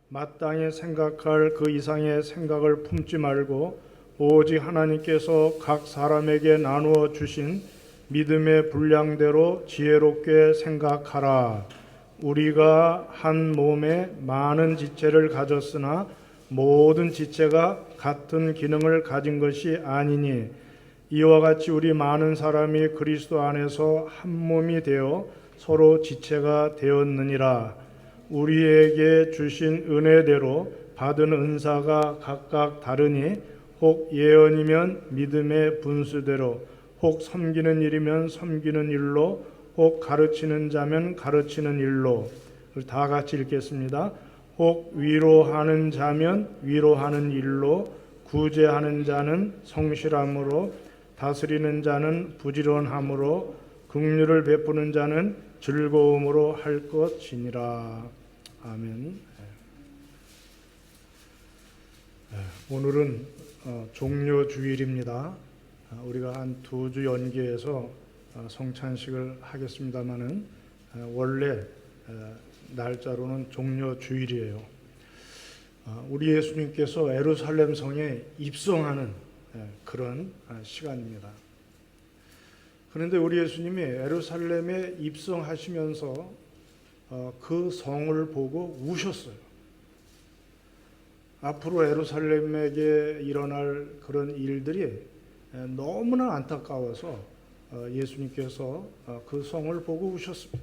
마땅히 생각할 그 이상의 생각을 품지 말고 오직 하나님께서 각 사람에게 나누어 주신 믿음의 분량대로 지혜롭게 생각하라. 우리가 한 몸에 많은 지체를 가졌으나 모든 지체가 같은 기능을 가진 것이 아니니 이와 같이 우리 많은 사람이 그리스도 안에서 한 몸이 되어 서로 지체가 되었느니라. 우리에게 주신 은혜대로 받은 은사가 각각 다르니 혹 예언이면 믿음의 분수대로, 혹 섬기는 일이면 섬기는 일로, 혹 가르치는 자면 가르치는 일로. 다 같이 읽겠습니다. 혹 위로하는 자면 위로하는 일로, 구제하는 자는 성실함으로, 다스리는 자는 부지런함으로, 긍휼을 베푸는 자는 즐거움으로 할 것이니라. 아멘. 오늘은 종료주일입니다. 우리가 한 2주 연기해서 성찬식을 하겠습니다마는 원래 날짜로는 종료주일이에요. 우리 예수님께서 예루살렘 성에 입성하는 그런 시간입니다. 그런데 우리 예수님이 예루살렘에 입성하시면서 그 성을 보고 우셨어요. 앞으로 예루살렘에게 일어날 그런 일들이 너무나 안타까워서 예수님께서 그 성을 보고 우셨습니다.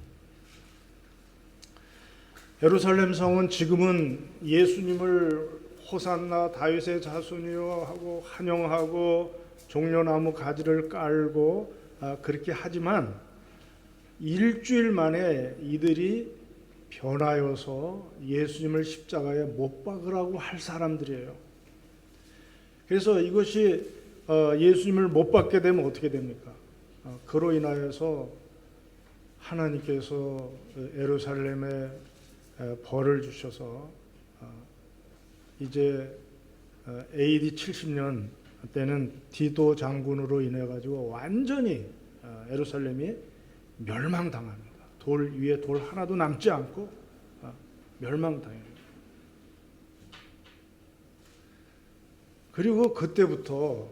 예루살렘 성은 지금은 예수님을 호산나 다윗의 자손이여 하고 환영하고 종려나무 가지를 깔고 그렇게 하지만 일주일 만에 이들이 변하여서 예수님을 십자가에 못 박으라고 할 사람들이에요. 그래서 이것이 예수님을 못 박게 되면 어떻게 됩니까? 그로 인하여서 하나님께서 예루살렘에 벌을 주셔서 이제 AD 70년 때는 디도 장군으로 인해 가지고 완전히 예루살렘이 멸망당합니다. 돌 위에 돌 하나도 남지 않고 멸망당합니다. 그리고 그때부터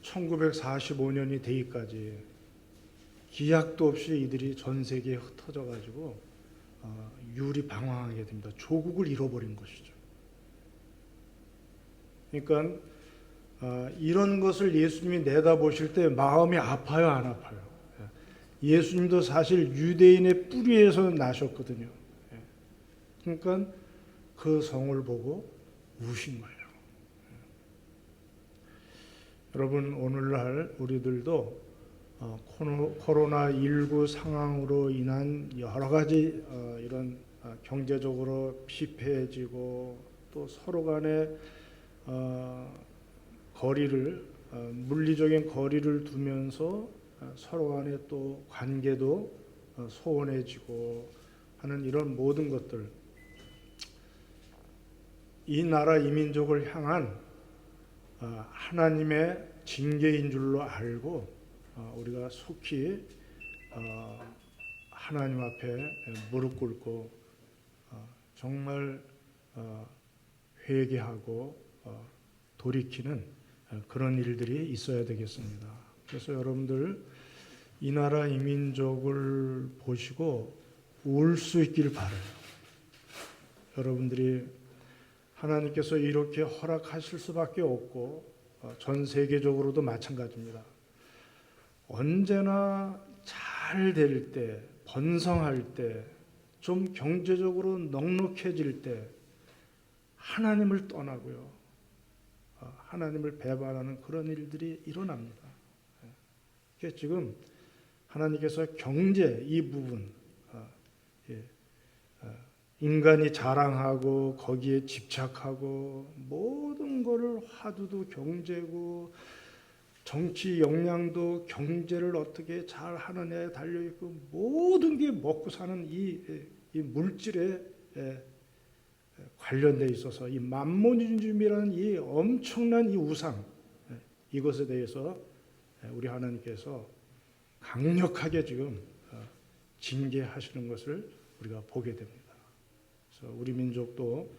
1945년이 되기까지 기약도 없이 이들이 전 세계에 흩어져 가지고 유리방황하게 됩니다. 조국을 잃어버린 것이죠. 그러니까 이런 것을 예수님이 내다보실 때 마음이 아파요, 안 아파요? 예수님도 사실 유대인의 뿌리에서 나셨거든요. 그러니까 그 성을 보고 우신 거예요. 여러분, 오늘날 우리들도 코로나19 상황으로 인한 여러 가지 이런 경제적으로 피폐해지고 또 서로 간에 거리를 물리적인 거리를 두면서 서로 간에 또 관계도 소원해지고 하는 이런 모든 것들, 이 나라 이 민족을 향한 하나님의 징계인 줄로 알고 우리가 속히 하나님 앞에 무릎 꿇고 정말 회개하고 돌이키는 그런 일들이 있어야 되겠습니다. 그래서 여러분들 이 나라 이 민족을 보시고 울 수 있길 바라요. 여러분들이 하나님께서 이렇게 허락하실 수밖에 없고 전 세계적으로도 마찬가지입니다. 언제나 잘 될 때, 번성할 때, 좀 경제적으로 넉넉해질 때 하나님을 떠나고요, 하나님을 배반하는 그런 일들이 일어납니다. 그래서 지금 하나님께서 경제 이 부분, 인간이 자랑하고 거기에 집착하고 모든 것을 화두도 경제고 정치 역량도 경제를 어떻게 잘 하느냐에 달려있고 모든 게 먹고 사는 이 물질에 관련돼 있어서 이 만모니즘이라는 이 엄청난 이 우상, 이것에 대해서 우리 하나님께서 강력하게 지금 징계하시는 것을 우리가 보게 됩니다. 그래서 우리 민족도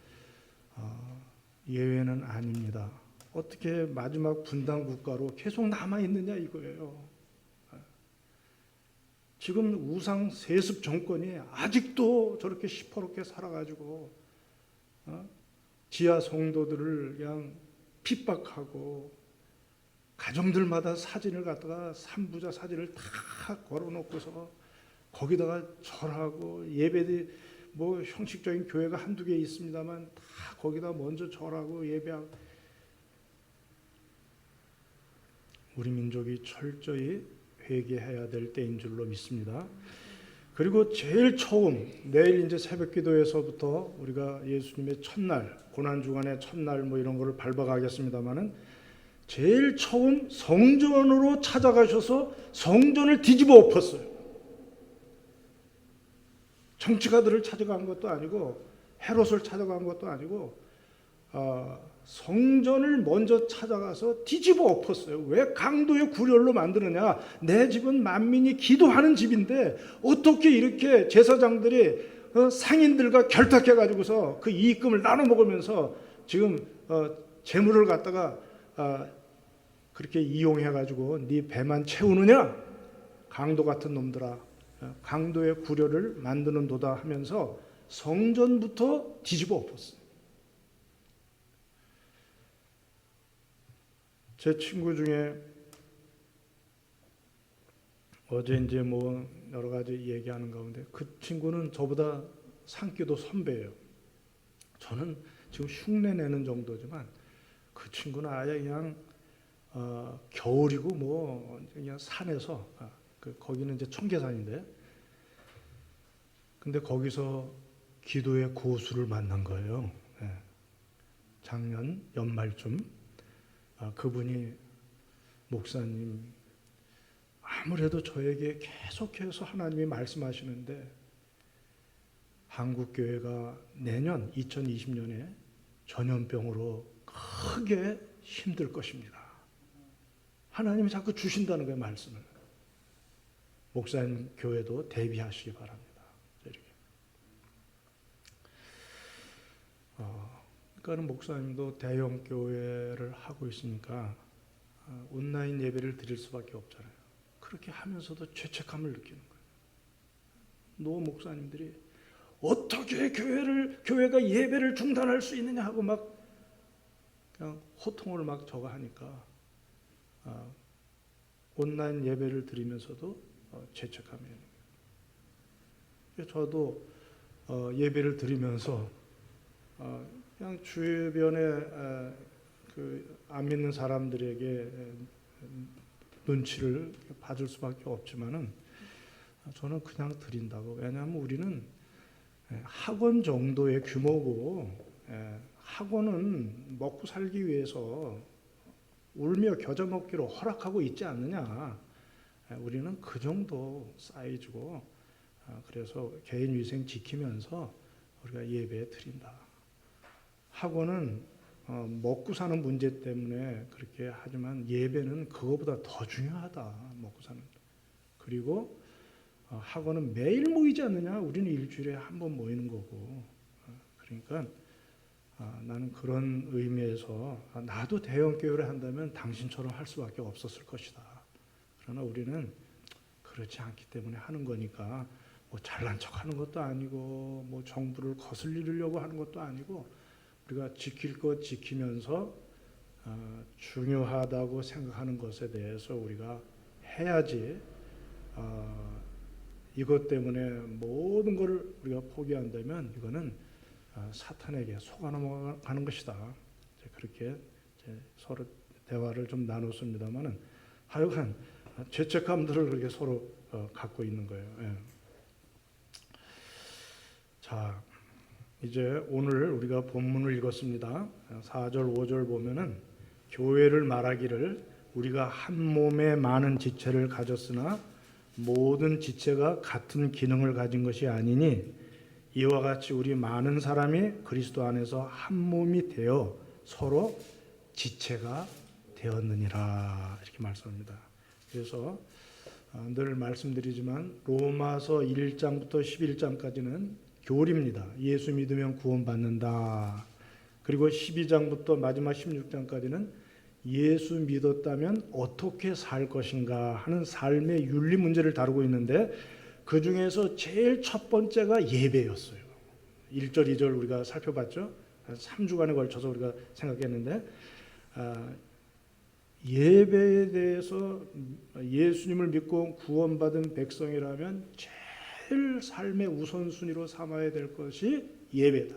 예외는 아닙니다. 어떻게 마지막 분단 국가로 계속 남아 있느냐 이거예요. 지금 우상 세습 정권이 아직도 저렇게 시퍼렇게 살아가지고 지하 성도들을 그냥 핍박하고 가정들마다 사진을 갖다가 산부자 사진을 다 걸어놓고서 거기다가 절하고 예배들 뭐 형식적인 교회가 한두 개 있습니다만 다 거기다 먼저 절하고 예배하고 우리 민족이 철저히 회개해야 될 때인 줄로 믿습니다. 그리고 제일 처음 내일 이제 새벽기도에서부터 우리가 예수님의 첫날 고난주간의 첫날 뭐 이런 거를 밟아가겠습니다만은 제일 처음 성전으로 찾아가셔서 성전을 뒤집어 엎었어요. 정치가들을 찾아간 것도 아니고 헤롯을 찾아간 것도 아니고 성전을 먼저 찾아가서 뒤집어 엎었어요. 왜 강도의 구렬로 만드느냐? 내 집은 만민이 기도하는 집인데 어떻게 이렇게 제사장들이 상인들과 결탁해가지고서 그 이익금을 나눠 먹으면서 지금 재물을 갖다가 그렇게 이용해가지고 네 배만 채우느냐? 강도 같은 놈들아, 강도의 구렬을 만드는도다 하면서 성전부터 뒤집어 엎었어요. 제 친구 중에 어제 이제 뭐 여러 가지 얘기하는 가운데 그 친구는 저보다 상기도 선배예요. 저는 지금 흉내 내는 정도지만 그 친구는 아예 그냥 겨울이고 뭐 그냥 산에서 거기는 이제 청계산인데 근데 거기서 기도의 고수를 만난 거예요. 작년 연말쯤. 그분이 목사님 아무래도 저에게 계속해서 하나님이 말씀하시는데 한국교회가 내년 2020년에 전염병으로 크게 힘들 것입니다. 하나님이 자꾸 주신다는 거예요, 말씀을. 목사님 교회도 대비하시기 바랍니다. 이렇게. 그러니까 목사님도 대형 교회를 하고 있으니까 온라인 예배를 드릴 수밖에 없잖아요. 그렇게 하면서도 죄책감을 느끼는 거예요. 노 목사님들이 어떻게 교회가 예배를 중단할 수 있느냐 하고 막 그냥 호통을 막 저거 하니까 온라인 예배를 드리면서도 죄책감이 있는 거예요. 저도 예배를 드리면서 그냥 주변에 안 믿는 사람들에게 눈치를 받을 수밖에 없지만은 저는 그냥 드린다고. 왜냐하면 우리는 학원 정도의 규모고 학원은 먹고 살기 위해서 울며 겨자 먹기로 허락하고 있지 않느냐. 우리는 그 정도 사이즈고 그래서 개인 위생 지키면서 우리가 예배 드린다. 학원은 먹고 사는 문제 때문에 그렇게 하지만 예배는 그거보다 더 중요하다. 먹고 사는. 그리고 학원은 매일 모이지 않느냐. 우리는 일주일에 한 번 모이는 거고. 그러니까 나는 그런 의미에서 나도 대형 교회를 한다면 당신처럼 할 수밖에 없었을 것이다. 그러나 우리는 그렇지 않기 때문에 하는 거니까 뭐 잘난 척하는 것도 아니고 뭐 정부를 거슬리려고 하는 것도 아니고 우리가 지킬 것 지키면서 중요하다고 생각하는 것에 대해서 우리가 해야지 이것 때문에 모든 것을 우리가 포기한다면 이거는 사탄에게 속아 넘어가는 것이다. 그렇게 서로 대화를 좀 나눴습니다만은 하여간 죄책감들을 그렇게 서로 갖고 있는 거예요. 예. 자, 이제 오늘 우리가 본문을 읽었습니다. 4절, 5절 보면은 교회를 말하기를 우리가 한 몸에 많은 지체를 가졌으나 모든 지체가 같은 기능을 가진 것이 아니니 이와 같이 우리 많은 사람이 그리스도 안에서 한 몸이 되어 서로 지체가 되었느니라 이렇게 말씀합니다. 그래서 늘 말씀드리지만 로마서 1장부터 11장까지는 교리입니다. 예수 믿으면 구원받는다. 그리고 12장부터 마지막 16장까지는 예수 믿었다면 어떻게 살 것인가 하는 삶의 윤리 문제를 다루고 있는데, 그 중에서 제일 첫 번째가 예배였어요. 1절, 2절 우리가 살펴봤죠. 3주간에 걸쳐서 우리가 생각했는데, 예배에 대해서 예수님을 믿고 구원받은 백성이라면 제일 삶의 우선순위로 삼아야 될 것이 예배다.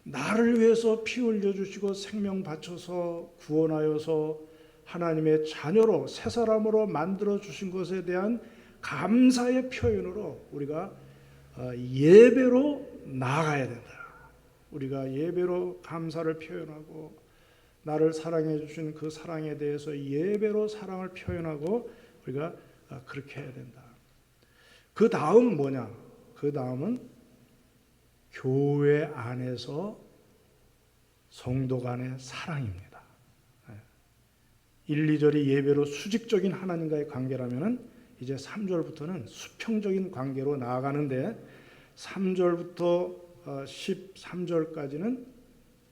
나를 위해서 피 흘려주시고 생명 바쳐서 구원하여서 하나님의 자녀로 새 사람으로 만들어 주신 것에 대한 감사의 표현으로 우리가 예배로 나아가야 된다. 우리가 예배로 감사를 표현하고 나를 사랑해 주신 그 사랑에 대해서 예배로 사랑을 표현하고 우리가 그렇게 해야 된다. 그 다음 뭐냐? 그 다음은 교회 안에서 성도 간의 사랑입니다. 1, 2절이 예배로 수직적인 하나님과의 관계라면 이제 3절부터는 수평적인 관계로 나아가는데, 3절부터 13절까지는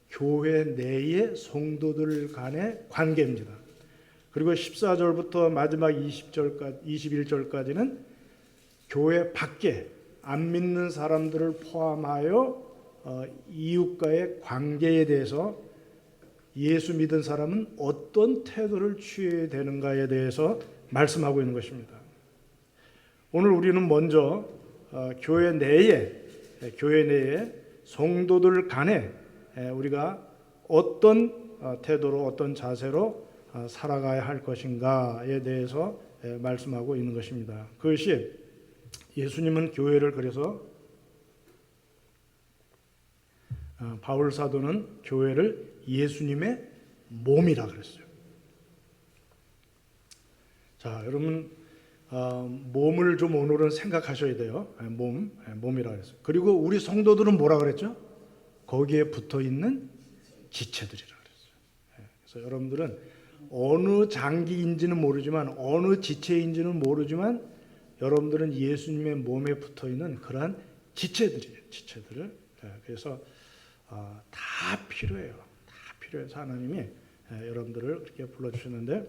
교회 내의 성도들 간의 관계입니다. 그리고 14절부터 마지막 21절까지는 교회 밖에 안 믿는 사람들을 포함하여 이웃과의 관계에 대해서 예수 믿은 사람은 어떤 태도를 취해야 되는가에 대해서 말씀하고 있는 것입니다. 오늘 우리는 먼저 교회 내에 성도들 간에 우리가 어떤 태도로 어떤 자세로 살아가야 할 것인가에 대해서 말씀하고 있는 것입니다. 그것이 예수님은 교회를, 그래서 바울 사도는 교회를 예수님의 몸이라 그랬어요. 자, 여러분 몸을 좀 오늘은 생각하셔야 돼요. 몸이라 그랬어요. 그리고 우리 성도들은 뭐라 그랬죠? 거기에 붙어 있는 지체들이라 그랬어요. 그래서 여러분들은 어느 장기인지는 모르지만, 어느 지체인지는 모르지만, 여러분들은 예수님의 몸에 붙어 있는 그러한 지체들이에요. 지체들을. 그래서 다 필요해요. 다 필요해서 하나님이 여러분들을 그렇게 불러주셨는데,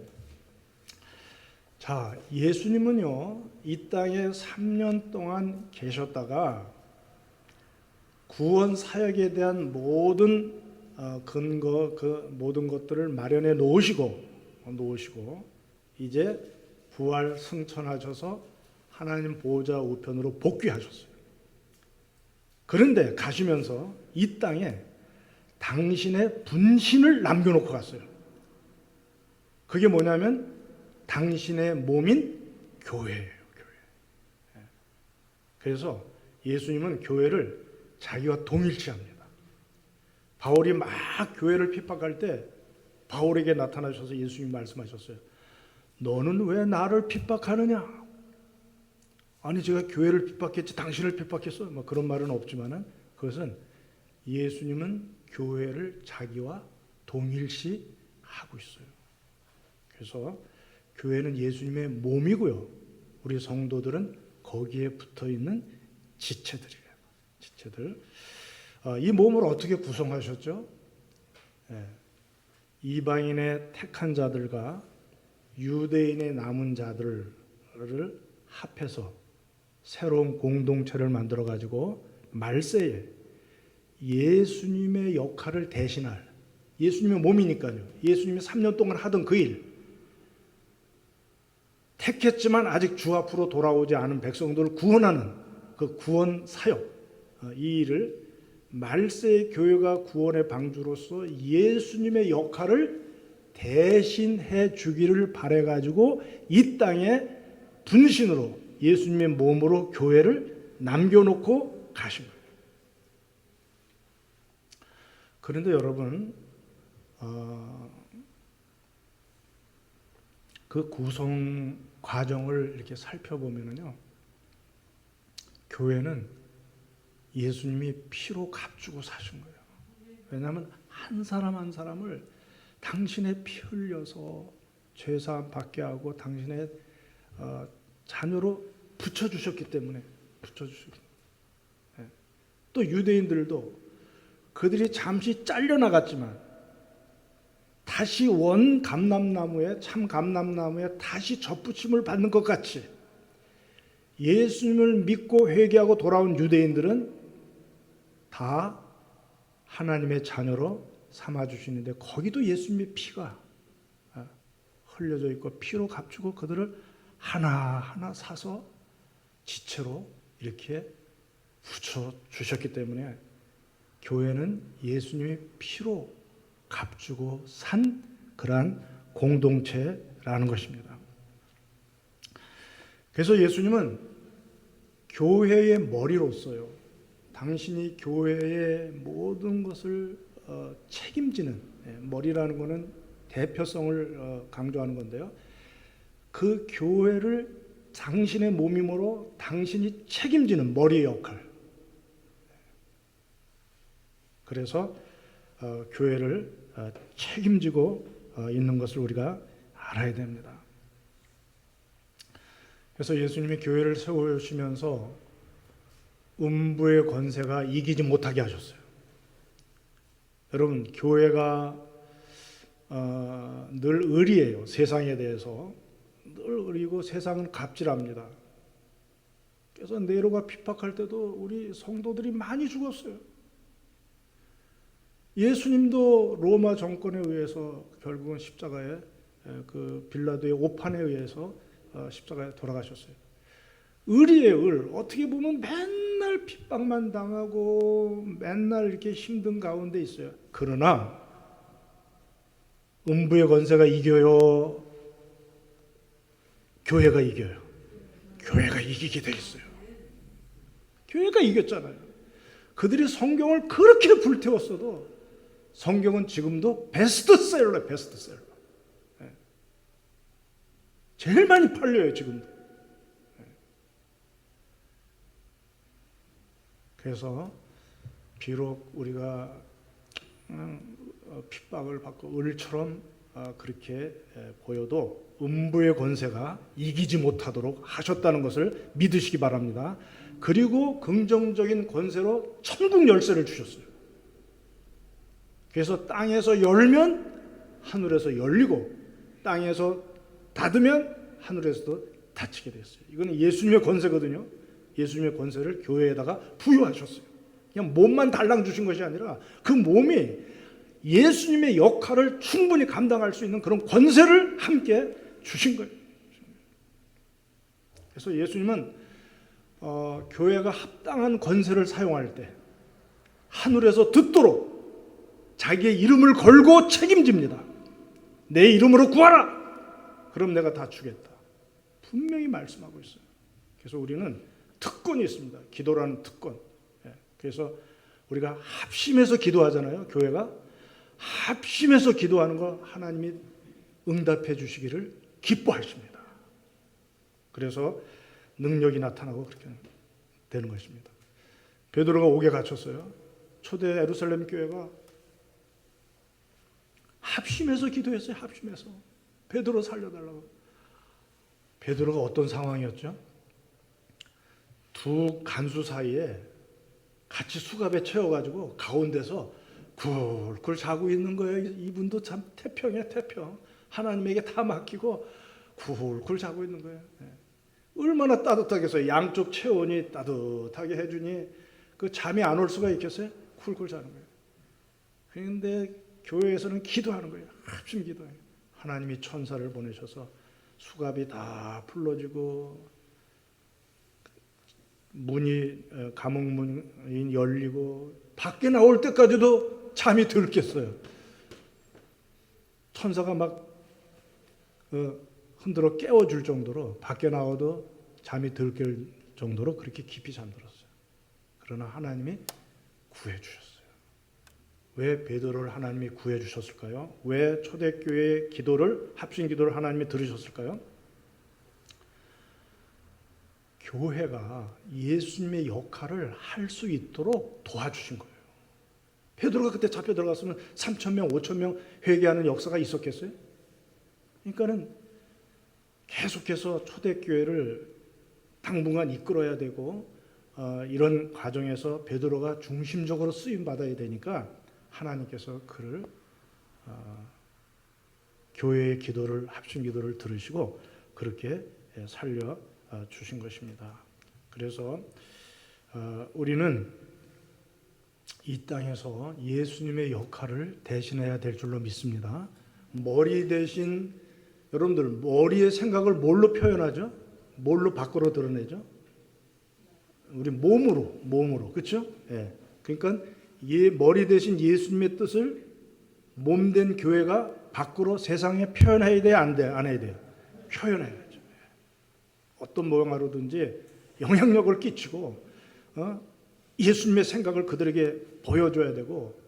자, 예수님은요, 이 땅에 3년 동안 계셨다가 구원 사역에 대한 모든 근거, 그 모든 것들을 마련해 놓으시고 이제 부활 승천하셔서 하나님 보호자 우편으로 복귀하셨어요. 그런데 가시면서 이 땅에 당신의 분신을 남겨놓고 갔어요. 그게 뭐냐면 당신의 몸인 교회예요. 교회. 그래서 예수님은 교회를 자기와 동일시합니다. 바울이 막 교회를 핍박할 때 바울에게 나타나셔서 예수님이 말씀하셨어요. 너는 왜 나를 핍박하느냐? 아니, 제가 교회를 핍박했지 당신을 핍박했어? 뭐 그런 말은 없지만은, 그것은 예수님은 교회를 자기와 동일시하고 있어요. 그래서 교회는 예수님의 몸이고요, 우리 성도들은 거기에 붙어 있는 지체들이에요. 지체들. 이 몸을 어떻게 구성하셨죠? 이방인의 택한 자들과 유대인의 남은 자들을 합해서 새로운 공동체를 만들어 가지고 말세에 예수님의 역할을 대신할, 예수님의 몸이니까요, 예수님이 3년 동안 하던 그 일, 택했지만 아직 주 앞으로 돌아오지 않은 백성들을 구원하는 그 구원 사역, 이 일을 말세의 교회가 구원의 방주로서 예수님의 역할을 대신해 주기를 바래 가지고 이 땅에 분신으로 예수님의 몸으로 교회를 남겨놓고 가신 거예요. 그런데 여러분, 그 구성 과정을 이렇게 살펴보면요, 교회는 예수님이 피로 값주고 사신 거예요. 왜냐하면 한 사람 한 사람을 당신의 피 흘려서 죄사함 받게 하고 당신의 자녀로 붙여주셨기 때문에. 또 유대인들도 그들이 잠시 잘려나갔지만 다시 원 감람나무에, 참 감람나무에 다시 접붙임을 받는 것 같이 예수님을 믿고 회개하고 돌아온 유대인들은 다 하나님의 자녀로 삼아주시는데, 거기도 예수님의 피가 흘려져 있고 피로 값주고 그들을 하나하나 사서 지체로 이렇게 붙여주셨기 때문에 교회는 예수님의 피로 값주고 산 그러한 공동체라는 것입니다. 그래서 예수님은 교회의 머리로서요, 당신이 교회의 모든 것을 책임지는, 머리라는 것은 대표성을 강조하는 건데요, 그 교회를 당신의 몸이므로 당신이 책임지는 머리의 역할. 그래서 교회를 책임지고 있는 것을 우리가 알아야 됩니다. 그래서 예수님이 교회를 세우시면서 음부의 권세가 이기지 못하게 하셨어요. 여러분, 교회가 늘 의리예요. 세상에 대해서 늘 의리고 세상은 갑질합니다. 그래서 네로가 핍박할 때도 우리 성도들이 많이 죽었어요. 예수님도 로마 정권에 의해서 결국은 십자가에, 그 빌라도의 오판에 의해서 십자가에 돌아가셨어요. 의리의 을. 어떻게 보면 맨날 핍박만 당하고 맨날 이렇게 힘든 가운데 있어요. 그러나 음부의 권세가 이겨요? 교회가 이겨요? 교회가 이기게 돼 있어요. 교회가 이겼잖아요. 그들이 성경을 그렇게 불태웠어도 성경은 지금도 베스트셀러예요. 베스트셀러. 제일 많이 팔려요, 지금도. 그래서 비록 우리가 핍박을 받고 을처럼 그렇게 보여도 음부의 권세가 이기지 못하도록 하셨다는 것을 믿으시기 바랍니다. 그리고 긍정적인 권세로 천국 열쇠를 주셨어요. 그래서 땅에서 열면 하늘에서 열리고 땅에서 닫으면 하늘에서도 닫히게 됐어요. 이거는 예수님의 권세거든요. 예수님의 권세를 교회에다가 부여하셨어요. 그냥 몸만 달랑 주신 것이 아니라 그 몸이 예수님의 역할을 충분히 감당할 수 있는 그런 권세를 함께 주신 거예요. 그래서 예수님은 교회가 합당한 권세를 사용할 때 하늘에서 듣도록 자기의 이름을 걸고 책임집니다. 내 이름으로 구하라. 그럼 내가 다 주겠다. 분명히 말씀하고 있어요. 그래서 우리는 특권이 있습니다. 기도라는 특권. 그래서 우리가 합심해서 기도하잖아요. 교회가 합심해서 기도하는 거 하나님이 응답해 주시기를 기뻐하십니다. 그래서 능력이 나타나고 그렇게 되는 것입니다. 베드로가 옥에 갇혔어요. 초대 예루살렘 교회가 합심해서 기도했어요. 합심해서 베드로 살려달라고. 베드로가 어떤 상황이었죠? 두 간수 사이에 같이 수갑에 채워가지고 가운데서 굴굴 자고 있는 거예요. 이분도 참 태평이야, 태평. 하나님에게 다 맡기고 굴굴 자고 있는 거예요. 얼마나 따뜻하겠어요. 양쪽 체온이 따뜻하게 해주니 그 잠이 안 올 수가 있겠어요? 굴굴 자는 거예요. 그런데 교회에서는 기도하는 거예요. 합심 기도해요. 하나님이 천사를 보내셔서 수갑이 다 풀어지고 문이, 감옥문이 열리고 밖에 나올 때까지도 잠이 들 깼어요. 천사가 막 흔들어 깨워줄 정도로, 밖에 나와도 잠이 들 깰 정도로 그렇게 깊이 잠들었어요. 그러나 하나님이 구해주셨어요. 왜 베드로를 하나님이 구해주셨을까요? 왜 초대교회의 기도를, 합심 기도를 하나님이 들으셨을까요? 교회가 예수님의 역할을 할 수 있도록 도와주신 거예요. 베드로가 그때 잡혀 들어갔으면 3,000명, 5,000명 회개하는 역사가 있었겠어요? 그러니까는 계속해서 초대교회를 당분간 이끌어야 되고 이런 과정에서 베드로가 중심적으로 쓰임 받아야 되니까 하나님께서 그를 교회의 기도를 합심 기도를 들으시고 그렇게 살려 주신 것입니다. 그래서 우리는 이 땅에서 예수님의 역할을 대신해야 될 줄로 믿습니다. 머리 대신 여러분들 머리의 생각을 뭘로 표현하죠? 뭘로 밖으로 드러내죠? 우리 몸으로 그렇죠? 예. 그러니까 머리 대신 예수님의 뜻을 몸된 교회가 밖으로 세상에 표현해야 돼, 안 해야 돼요? 표현해야죠. 어떤 모양으로든지 영향력을 끼치고 예수님의 생각을 그들에게 보여줘야 되고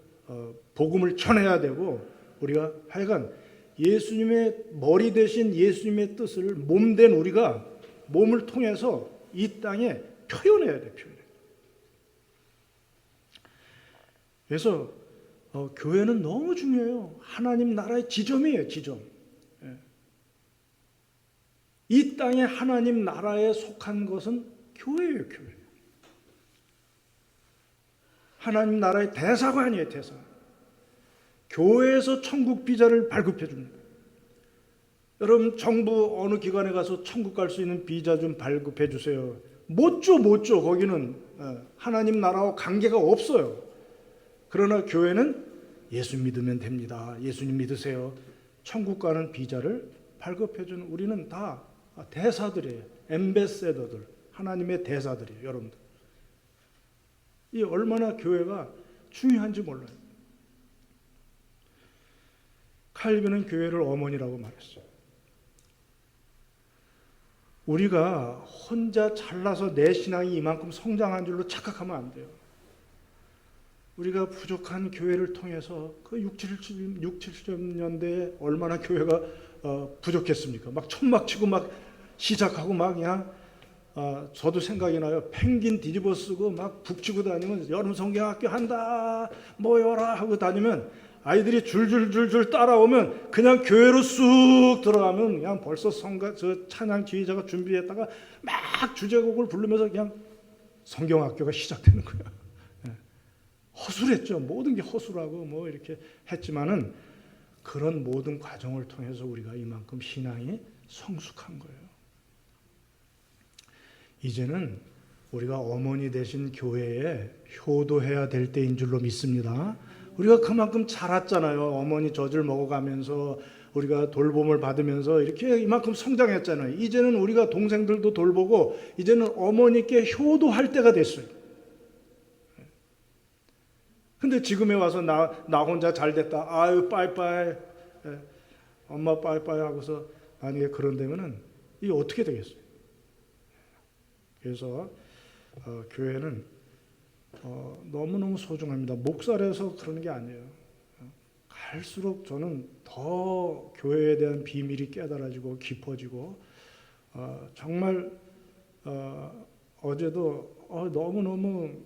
복음을 전해야 되고 우리가 하여간 예수님의 머리 대신 예수님의 뜻을 몸된 우리가 몸을 통해서 이 땅에 표현해야 돼. 그래서 교회는 너무 중요해요. 하나님 나라의 지점이에요. 지점. 이 땅에 하나님 나라에 속한 것은 교회예요. 교회. 하나님 나라의 대사관이에요. 대사관. 교회에서 천국 비자를 발급해 줍니다. 여러분 정부 어느 기관에 가서 천국 갈 수 있는 비자 좀 발급해 주세요. 못 줘. 거기는 하나님 나라와 관계가 없어요. 그러나 교회는 예수 믿으면 됩니다. 예수님 믿으세요. 천국 가는 비자를 발급해 주는 우리는 다 대사들이에요. 엠베세더들. 하나님의 대사들이에요. 여러분들. 이 얼마나 교회가 중요한지 몰라요. 칼빈은 교회를 어머니라고 말했어요. 우리가 혼자 잘나서 내 신앙이 이만큼 성장한 줄로 착각하면 안 돼요. 우리가 부족한 교회를 통해서 그 70년대에 얼마나 교회가 부족했습니까? 막 천막치고 막 시작하고 막 그냥 저도 생각이 나요. 펭귄 뒤집어 쓰고 막 북치고 다니면 여름 성경학교 한다 모여라 하고 다니면 아이들이 줄줄줄줄 따라오면 그냥 교회로 쑥 들어가면 그냥 벌써 저 찬양 지휘자가 준비했다가 막 주제곡을 부르면서 그냥 성경학교가 시작되는 거야. 허술했죠. 모든 게 허술하고 뭐 이렇게 했지만은 그런 모든 과정을 통해서 우리가 이만큼 신앙이 성숙한 거예요. 이제는 우리가 어머니 되신 교회에 효도해야 될 때인 줄로 믿습니다. 우리가 그만큼 자랐잖아요. 어머니 젖을 먹어가면서 우리가 돌봄을 받으면서 이렇게 이만큼 성장했잖아요. 이제는 우리가 동생들도 돌보고 이제는 어머니께 효도할 때가 됐어요. 근데 지금에 와서 나 혼자 잘 됐다. 아유 빠이빠이. 엄마 빠이빠이 하고서 만약에 그런 데면은 이게 어떻게 되겠어요? 그래서 교회는 너무너무 소중합니다. 목살에서 그러는 게 아니에요. 갈수록 저는 더 교회에 대한 비밀이 깨달아지고 깊어지고 정말 어제도 너무너무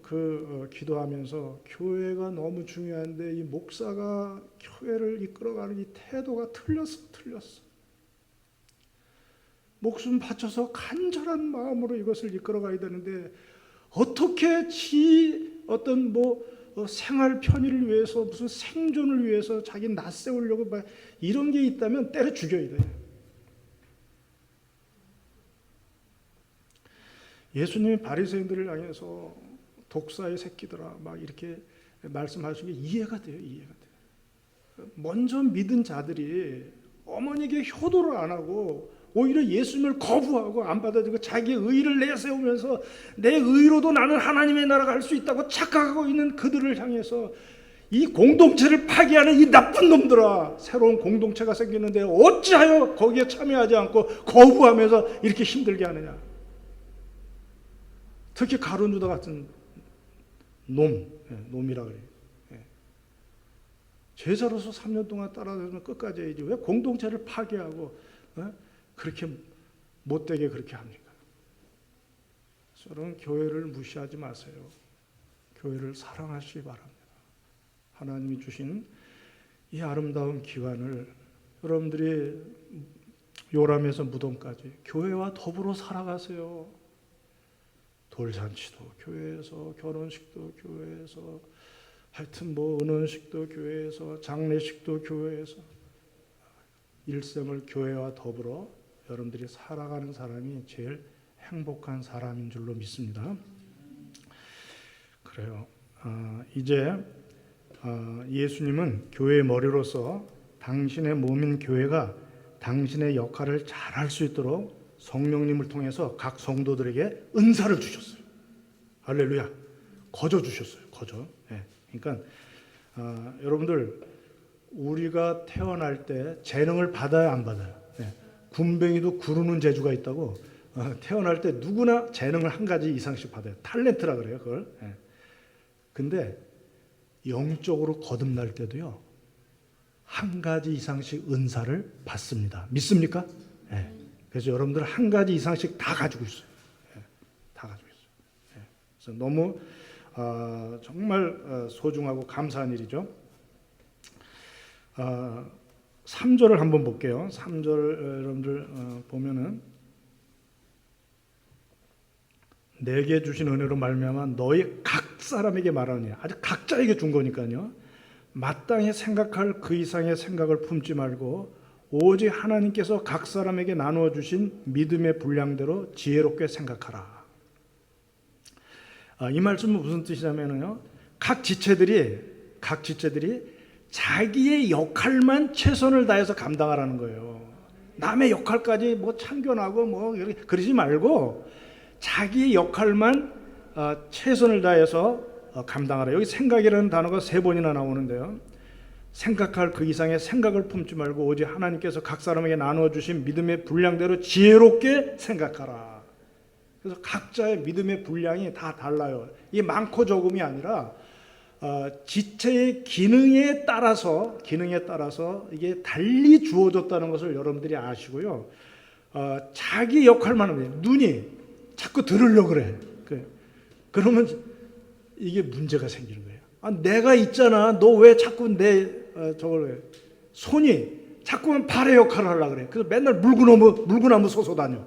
기도하면서 교회가 너무 중요한데 이 목사가 교회를 이끌어가는 이 태도가 틀렸어. 목숨 바쳐서 간절한 마음으로 이것을 이끌어가야 되는데 어떻게 어떤 생활 편의를 위해서 무슨 생존을 위해서 자기 낯세우려고 막 이런 게 있다면 때려 죽여야 돼요. 예수님이 바리새인들을 향해서 독사의 새끼들아 막 이렇게 말씀하시는 게 이해가 돼요. 먼저 믿은 자들이 어머니에게 효도를 안 하고 오히려 예수님을 거부하고 안 받아들이고 자기 의를 내세우면서 내 의로도 나는 하나님의 나라가 할 수 있다고 착각하고 있는 그들을 향해서 이 공동체를 파괴하는 이 나쁜 놈들아, 새로운 공동체가 생기는데 어찌하여 거기에 참여하지 않고 거부하면서 이렇게 힘들게 하느냐. 특히 가룟 유다 같은 놈이라 그래요. 제자로서 3년 동안 따라다니면 끝까지 해야지. 왜 공동체를 파괴하고 그렇게 못되게 그렇게 합니까? 여러분 교회를 무시하지 마세요. 교회를 사랑하시기 바랍니다. 하나님이 주신 이 아름다운 기관을 여러분들이 요람에서 무덤까지 교회와 더불어 살아가세요. 돌잔치도 교회에서, 결혼식도 교회에서, 하여튼 뭐 은혼식도 교회에서, 장례식도 교회에서, 일생을 교회와 더불어 여러분들이 살아가는 사람이 제일 행복한 사람인 줄로 믿습니다. 그래요. 이제 예수님은 교회의 머리로서 당신의 몸인 교회가 당신의 역할을 잘할 수 있도록 성령님을 통해서 각 성도들에게 은사를 주셨어요. 할렐루야. 거저 주셨어요. 거저. 네. 그러니까 여러분들 우리가 태어날 때 재능을 받아야 안 받아요? 네. 군뱅이도 구르는 재주가 있다고. 태어날 때 누구나 재능을 한 가지 이상씩 받아요. 탤런트라 그래요, 그걸. 네. 근데 영적으로 거듭날 때도요, 한 가지 이상씩 은사를 받습니다. 믿습니까? 네. 그래서 여러분들 한 가지 이상씩 다 가지고 있어요. 네. 다 가지고 있어요. 네. 그래서 너무 정말 소중하고 감사한 일이죠. 3절을 한번 볼게요. 3절 여러분들 보면은 내게 주신 은혜로 말미암아 너희 각 사람에게 말하니, 아주 각자에게 준 거니까요. 마땅히 생각할 그 이상의 생각을 품지 말고 오직 하나님께서 각 사람에게 나누어 주신 믿음의 분량대로 지혜롭게 생각하라. 이 말씀은 무슨 뜻이냐면요, 각 지체들이 자기의 역할만 최선을 다해서 감당하라는 거예요. 남의 역할까지 뭐 참견하고 뭐 그러지 말고 자기의 역할만 최선을 다해서 감당하라. 여기 생각이라는 단어가 3번이나 나오는데요. 생각할 그 이상의 생각을 품지 말고 오직 하나님께서 각 사람에게 나누어 주신 믿음의 분량대로 지혜롭게 생각하라. 그래서 각자의 믿음의 분량이 다 달라요. 이게 많고 적음이 아니라 지체의 기능에 따라서 이게 달리 주어졌다는 것을 여러분들이 아시고요. 자기 역할만 하면 눈이 자꾸 들으려고 그래. 그러면 이게 문제가 생기는 거예요. 내가 있잖아. 너 왜 자꾸 저걸 해? 손이 자꾸만 발의 역할을 하려고 그래. 그래서 맨날 물구나무 솟아 다녀.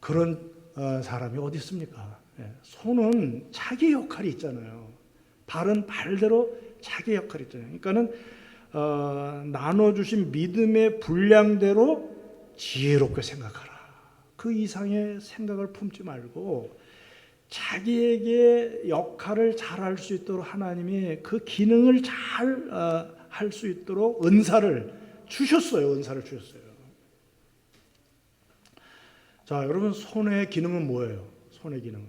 그런 사람이 어디 있습니까? 손은 자기 역할이 있잖아요. 발은 발대로 자기 역할이 있잖아요. 그러니까는 나눠주신 믿음의 분량대로 지혜롭게 생각하라. 그 이상의 생각을 품지 말고 자기에게 역할을 잘할 수 있도록 하나님이 그 기능을 잘 할 수 있도록 은사를 주셨어요. 자, 여러분, 손의 기능은 뭐예요? 손의 기능은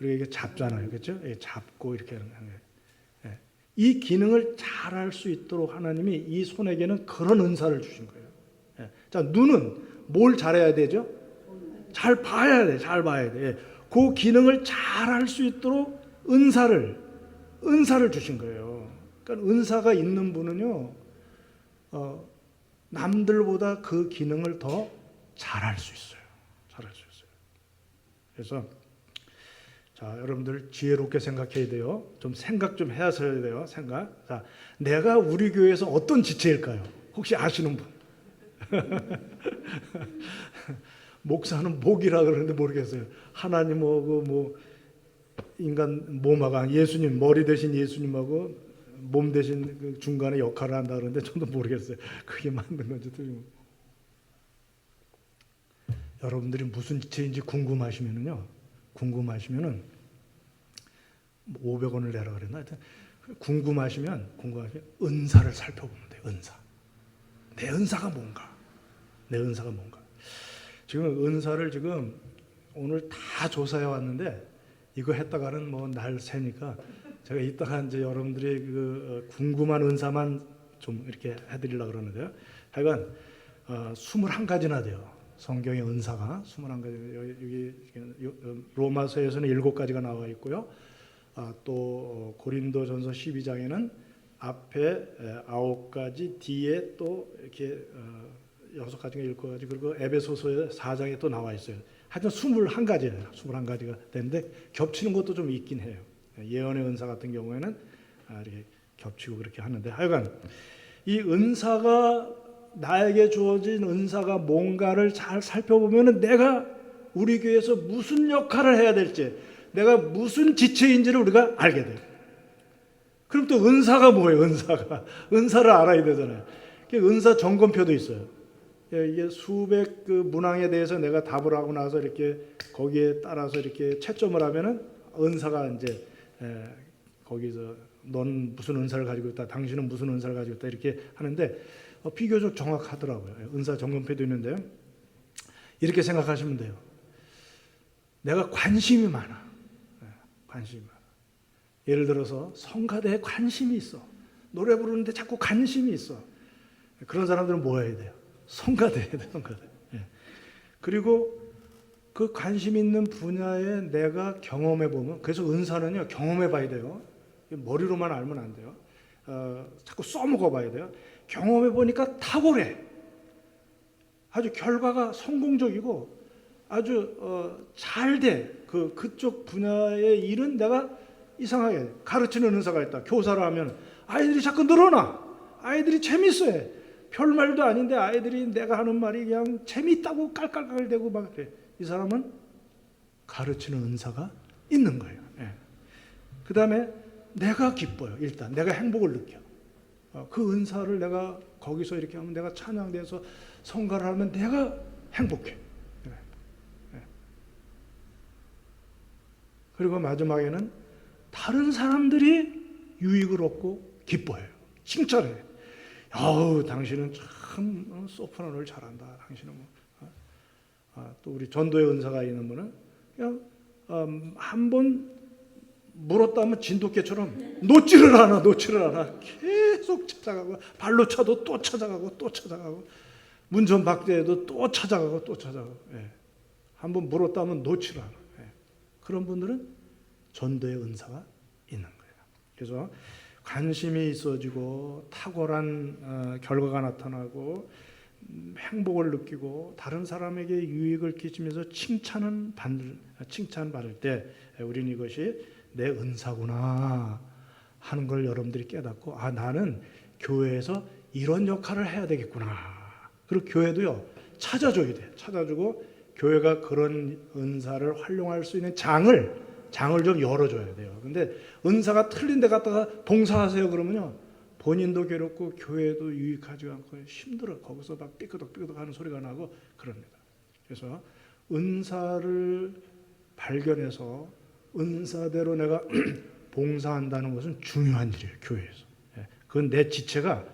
우리가 이게 잡잖아요, 그렇죠? 잡고 이렇게 하는 거예요. 이 기능을 잘 할 수 있도록 하나님이 이 손에게는 그런 은사를 주신 거예요. 자, 눈은 뭘 잘해야 되죠? 잘 봐야 돼. 그 기능을 잘 할 수 있도록 은사를 주신 거예요. 그러니까 은사가 있는 분은요, 남들보다 그 기능을 더 잘할 수 있어요. 그래서 자, 여러분들 지혜롭게 생각해야 돼요. 좀 생각 좀 해야 돼요. 자, 내가 우리 교회에서 어떤 지체일까요? 혹시 아시는 분? 목사는 목이라 그러는데 모르겠어요. 하나님하고 뭐 인간 몸하고 예수님, 머리 대신 예수님하고 몸 대신 그 중간에 역할을 한다 그러는데 저도 모르겠어요. 그게 맞는 건지 틀린. 여러분들이 무슨 지체인지 궁금하시면은 500원을 내라 그랬나? 하여튼 궁금하시면 은사를 살펴보면 돼요. 내 은사가 뭔가. 지금 은사를 오늘 다 조사해 왔는데 이거 했다가는 뭐 날 새니까 제가 이따가 이제 여러분들이 그 궁금한 은사만 좀 이렇게 해드리려고 그러는데요. 하여간 21가지나 돼요. 성경의 은사가 21가지. 여기 로마서에서는 7가지가 나와 있고요. 또 고린도전서 12장에는 앞에 9가지, 뒤에 또 이렇게 6가지가 7가지, 그리고 에베소서 4장에 또 나와 있어요. 하여튼 21가지예요. 21가지가 되는데 겹치는 것도 좀 있긴 해요. 예언의 은사 같은 경우에는 이렇게 겹치고 그렇게 하는데, 하여간 이 은사가, 나에게 주어진 은사가 뭔가를 잘 살펴보면 내가 우리 교회에서 무슨 역할을 해야 될지, 내가 무슨 지체인지를 우리가 알게 돼요. 그럼 또 은사가 뭐예요? 은사를 알아야 되잖아요. 은사 점검표도 있어요. 이게 수백 그 문항에 대해서 내가 답을 하고 나서 이렇게 거기에 따라서 이렇게 채점을 하면은 은사가 이제 거기서 넌 무슨 은사를 가지고 있다, 당신은 무슨 은사를 가지고 있다 이렇게 하는데 비교적 정확하더라고요. 은사 점검표도 있는데요. 이렇게 생각하시면 돼요. 내가 관심이 많아. 관심이 많아. 예를 들어서 성가대에 관심이 있어. 노래 부르는데 자꾸 관심이 있어. 그런 사람들은 뭐 해야 돼요? 성가대에 돼, 성가대. 그리고 그 관심 있는 분야에 내가 경험해 보면, 그래서 은사는요 경험해 봐야 돼요. 머리로만 알면 안 돼요. 자꾸 써먹어 봐야 돼요. 경험해 보니까 탁월해. 아주 결과가 성공적이고 아주 잘 돼. 그쪽 분야의 일은 내가 이상하게 가르치는 은사가 있다. 교사를 하면 아이들이 자꾸 늘어나. 아이들이 재밌어해. 별말도 아닌데 아이들이 내가 하는 말이 그냥 재밌다고 깔깔깔대고 막 그래. 이 사람은 가르치는 은사가 있는 거예요. 그 다음에 내가 기뻐요. 일단 내가 행복을 느껴. 그 은사를 내가 거기서 이렇게 하면, 내가 찬양대에서 성가를 하면 내가 행복해. 그리고 마지막에는 다른 사람들이 유익을 얻고 기뻐해요. 칭찬해. 아우, 당신은 참 소프라노를 잘한다. 당신은 또 우리 전도의 은사가 있는 분은 그냥 한번 물었다면 진돗개처럼 놓지를 않아. 계속 찾아가고, 발로 차도 또 찾아가고, 문전박대에도 또 찾아가고. 한번 물었다면 놓지를 않아. 그런 분들은 전도의 은사가 있는 거예요. 그래서 관심이 있어지고 탁월한 결과가 나타나고 행복을 느끼고 다른 사람에게 유익을 끼치면서 칭찬받을 때 우리는 이것이 내 은사구나 하는 걸 여러분들이 깨닫고, 나는 교회에서 이런 역할을 해야 되겠구나. 그리고 교회도요 찾아줘야 돼. 찾아주고 교회가 그런 은사를 활용할 수 있는 장을 좀 열어줘야 돼요. 근데 은사가 틀린 데 갔다가 봉사하세요 그러면요 본인도 괴롭고 교회도 유익하지 않고 힘들어. 거기서 막 삐끄덕 하는 소리가 나고 그럽니다. 그래서 은사를 발견해서 은사대로 내가 봉사한다는 것은 중요한 일이에요. 교회에서. 그건 내 지체가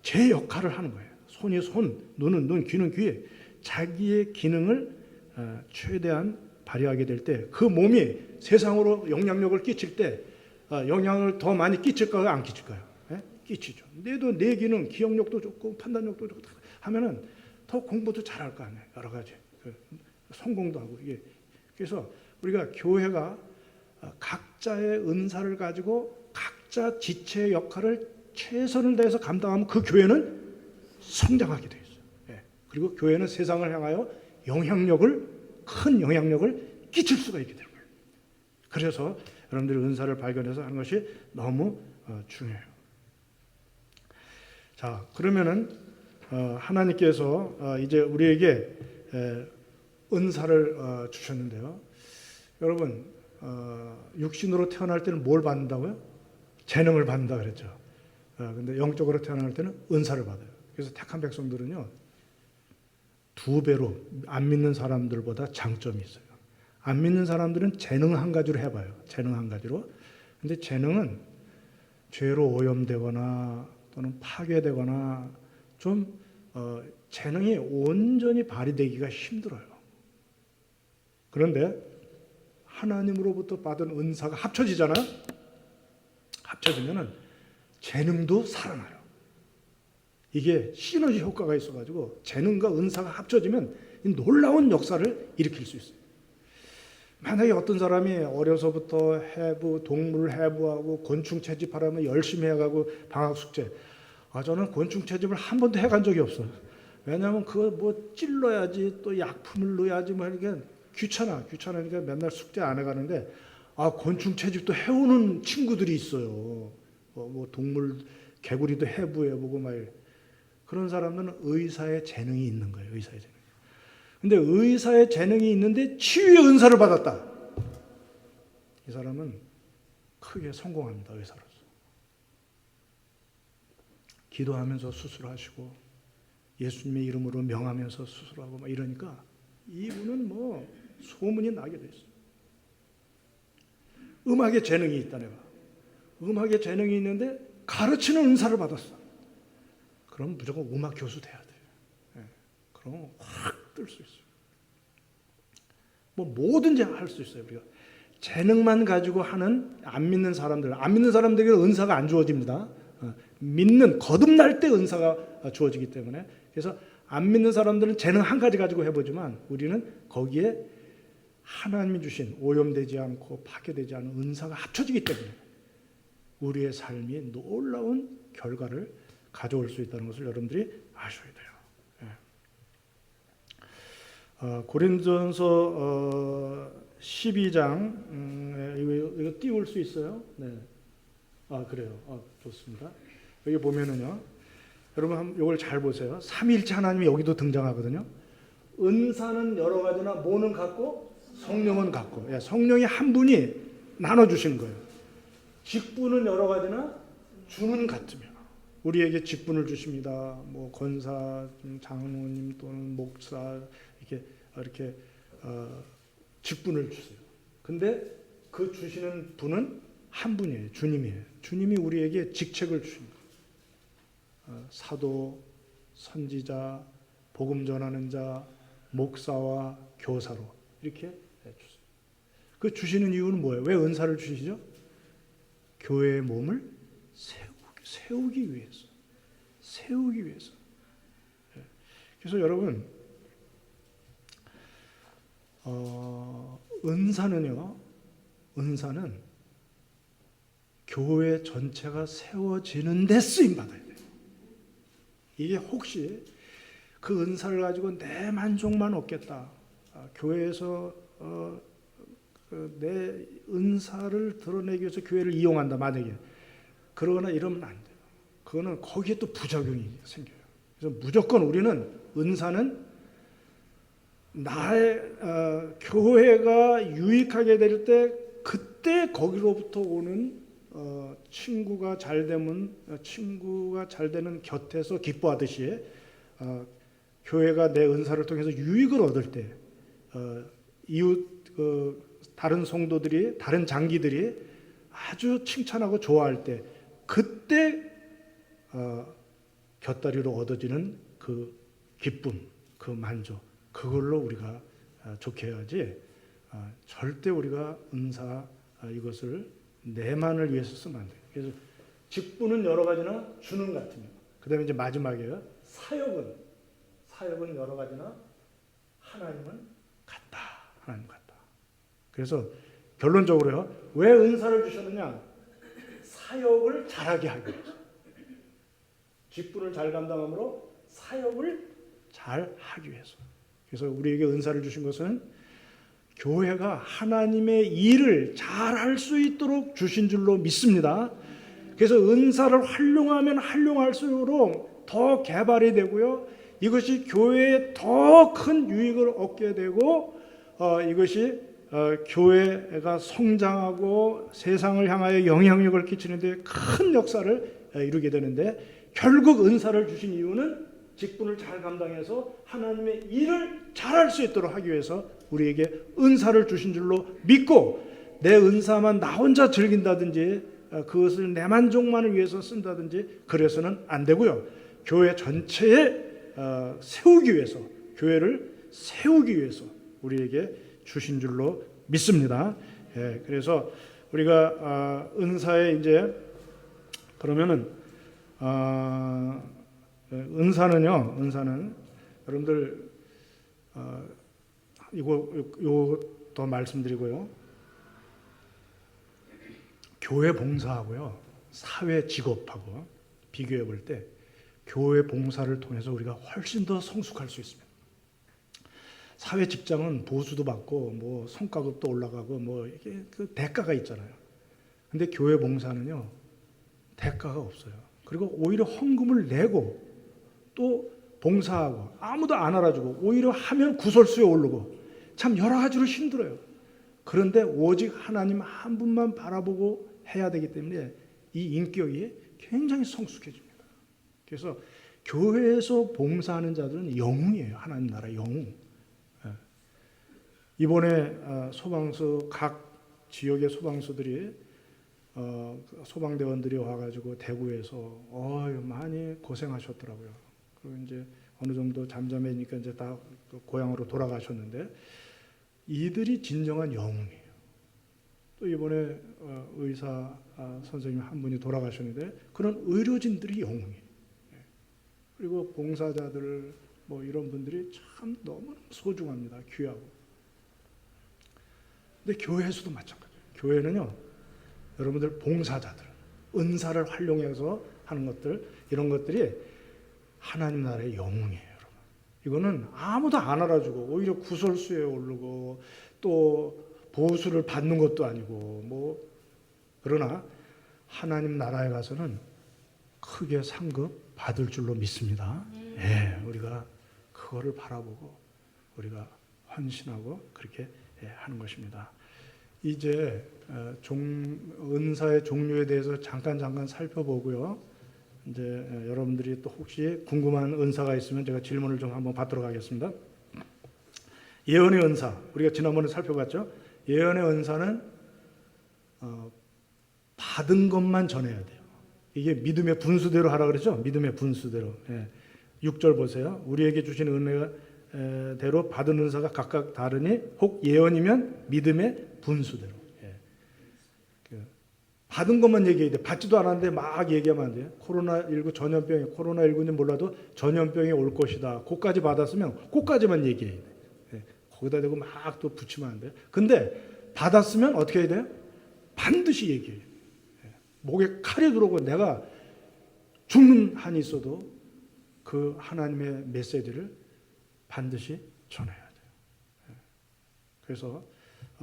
제 역할을 하는 거예요. 손이 손, 눈은 눈, 귀는 귀. 자기의 기능을 최대한 발휘하게 될 때 그 몸이 세상으로 영향력을 끼칠 때 영향을 더 많이 끼칠까요? 안 끼칠까요? 끼치죠. 내 기능, 기억력도 좋고 판단력도 좋고 하면은 더 공부도 잘할 거 아니에요. 여러 가지 성공도 하고. 이게 그래서 우리가 교회가 각자의 은사를 가지고 각자 지체의 역할을 최선을 다해서 감당하면 그 교회는 성장하게 돼 있어요. 그리고 교회는 세상을 향하여 큰 영향력을 끼칠 수가 있게 되는 거예요. 그래서 여러분들이 은사를 발견해서 하는 것이 너무 중요해요. 자, 그러면은 하나님께서 이제 우리에게 은사를 주셨는데요. 여러분, 육신으로 태어날 때는 뭘 받는다고요? 재능을 받는다 그랬죠. 근데 영적으로 태어날 때는 은사를 받아요. 그래서 택한 백성들은요 2배로 안 믿는 사람들보다 장점이 있어요. 안 믿는 사람들은 재능 한 가지로 해봐요. 재능 한 가지로. 근데 재능은 죄로 오염되거나 또는 파괴되거나 좀 재능이 온전히 발휘되기가 힘들어요. 그런데 하나님으로부터 받은 은사가 합쳐지잖아요. 합쳐지면은 재능도 살아나요. 이게 시너지 효과가 있어가지고 재능과 은사가 합쳐지면 놀라운 역사를 일으킬 수 있어요. 만약에 어떤 사람이 어려서부터 동물 해부하고 곤충 채집하려면 열심히 해가고 방학 숙제, 저는 곤충 채집을 한 번도 해간 적이 없어요. 왜냐하면 그거 뭐 찔러야지 또 약품을 넣어야지 뭐 이렇게 귀찮으니까 맨날 숙제 안 해가는데 곤충 채집도 해오는 친구들이 있어요. 뭐 동물 개구리도 해부해보고 막 그런 사람들은 의사의 재능이 있는 거예요. 의사의 재능. 근데 의사의 재능이 있는데 치유의 은사를 받았다. 이 사람은 크게 성공합니다. 의사로서. 기도하면서 수술하시고 예수님의 이름으로 명하면서 수술하고 막 이러니까 이분은 뭐 소문이 나게 돼 있어요. 음악에 재능이 있다 내가. 음악에 재능이 있는데 가르치는 은사를 받았어. 그럼 무조건 음악 교수 돼야 돼. 예. 그럼 확 뜰 수 있어요. 뭐 뭐든지 할 수 있어요. 우리가 재능만 가지고 하는 안 믿는 사람들에게는 은사가 안 주어집니다. 믿는 거듭날 때 은사가 주어지기 때문에. 그래서 안 믿는 사람들은 재능 한 가지 가지고 해보지만 우리는 거기에 하나님이 주신 오염되지 않고 파괴되지 않은 은사가 합쳐지기 때문에 우리의 삶이 놀라운 결과를 가져올 수 있다는 것을 여러분들이 아셔야 돼요. 고린도전서 12장 이거 띄울 수 있어요? 네. 그래요. 좋습니다. 여기 보면은요. 여러분 이걸 잘 보세요. 삼위일체 하나님이 여기도 등장하거든요. 은사는 여러 가지나 뭐는 같고 성령은 같고. 성령이 한 분이 나눠 주시는 거예요. 직분은 여러 가지나 주는 같으며 우리에게 직분을 주십니다. 뭐 권사, 장로님 또는 목사 이렇게 직분을 주세요. 근데 그 주시는 분은 한 분이에요. 주님이에요. 주님이 우리에게 직책을 주십니다. 사도, 선지자, 복음 전하는 자, 목사와 교사로 이렇게 주세요. 그 주시는 이유는 뭐예요? 왜 은사를 주시죠? 교회의 몸을 세우기 위해서. 세우기 위해서. 그래서 여러분 은사는 교회 전체가 세워지는 데 쓰임 받아야 돼요. 이게 혹시 그 은사를 가지고 내 만족만 얻겠다. 교회에서 내 은사를 드러내기 위해서 교회를 이용한다. 만약에 그러거나 이러면 안 돼요. 그거는 거기에 또 부작용이 생겨요. 그래서 무조건 우리는 은사는 나의 교회가 유익하게 될 때 그때 거기로부터 오는 친구가 잘 되는 곁에서 기뻐하듯이 교회가 내 은사를 통해서 유익을 얻을 때 이웃 다른 성도들이 다른 장기들이 아주 칭찬하고 좋아할 때 그때 곁다리로 얻어지는 그 기쁨, 그 만족 그걸로 우리가 좋게 해야지 절대 우리가 은사 이것을 내만을 위해서 쓰면 안 돼요. 그래서 직분은 여러 가지나 주는 같으며 그 다음에 이제 마지막이에요. 사역은 여러 가지나 하나님은 같다. 하나님 같다. 그래서 결론적으로요. 왜 은사를 주셨느냐? 사역을 잘하게 하기 위해서. 직분을 잘 감당함으로 사역을 잘 하기 위해서. 그래서 우리에게 은사를 주신 것은 교회가 하나님의 일을 잘할 수 있도록 주신 줄로 믿습니다. 그래서 은사를 활용하면 활용할수록 더 개발이 되고요. 이것이 교회에 더 큰 유익을 얻게 되고 이것이 교회가 성장하고 세상을 향하여 영향력을 끼치는 데 큰 역사를 이루게 되는데 결국 은사를 주신 이유는 직분을 잘 감당해서 하나님의 일을 잘할 수 있도록 하기 위해서 우리에게 은사를 주신 줄로 믿고 내 은사만 나 혼자 즐긴다든지 그것을 내 만족만을 위해서 쓴다든지 그래서는 안 되고요. 교회 전체에 세우기 위해서 교회를 세우기 위해서 우리에게 주신 줄로 믿습니다. 그래서 우리가 은사에 이제 그러면은 은사는 여러분들 이거 더 말씀드리고요. 교회 봉사하고요 사회 직업하고 비교해 볼 때 교회 봉사를 통해서 우리가 훨씬 더 성숙할 수 있습니다. 사회 직장은 보수도 받고 뭐 성과급도 올라가고 뭐 이게 그 대가가 있잖아요. 근데 교회 봉사는요 대가가 없어요. 그리고 오히려 헌금을 내고 또 봉사하고 아무도 안 알아주고 오히려 하면 구설수에 오르고 참 여러 가지로 힘들어요. 그런데 오직 하나님 한 분만 바라보고 해야 되기 때문에 이 인격이 굉장히 성숙해집니다. 그래서 교회에서 봉사하는 자들은 영웅이에요. 하나님 나라 영웅. 이번에 소방서 각 지역의 소방서들이 소방대원들이 와가지고 대구에서 많이 고생하셨더라고요. 그리고 이제 어느 정도 잠잠해니까 이제 다 고향으로 돌아가셨는데 이들이 진정한 영웅이에요. 또 이번에 의사 선생님 한 분이 돌아가셨는데 그런 의료진들이 영웅이에요. 그리고 봉사자들 뭐 이런 분들이 참 너무 소중합니다. 귀하고. 근데 교회에서도 마찬가지예요. 교회는요, 여러분들 봉사자들, 은사를 활용해서 하는 것들, 이런 것들이 하나님 나라의 영웅이에요, 여러분. 이거는 아무도 안 알아주고 오히려 구설수에 오르고 또 보수를 받는 것도 아니고 뭐 그러나 하나님 나라에 가서는 크게 상급 받을 줄로 믿습니다. 예, 우리가 그거를 바라보고 우리가 헌신하고 그렇게 하는 것입니다. 이제 은사의 종류에 대해서 잠깐 살펴보고요. 이제 여러분들이 또 혹시 궁금한 은사가 있으면 제가 질문을 좀 한번 받도록 하겠습니다. 예언의 은사, 우리가 지난번에 살펴봤죠. 예언의 은사는 받은 것만 전해야 돼요. 이게 믿음의 분수대로 하라 그랬죠. 믿음의 분수대로. 6절 보세요. 우리에게 주신 은혜대로 받은 은사가 각각 다르니 혹 예언이면 믿음의 분수대로. 받은 것만 얘기해야 돼. 받지도 않았는데 막 얘기하면 안 돼요. 코로나19 전염병이 코로나19는 몰라도 전염병이 올 것이다. 그까지 받았으면 그까지만 얘기해야 돼. 거기다 대고 막 또 붙이면 안 돼요. 근데 받았으면 어떻게 해야 돼요? 반드시 얘기해요. 목에 칼이 들어오고 내가 죽는 한이 있어도 그 하나님의 메시지를 반드시 전해야 돼요. 그래서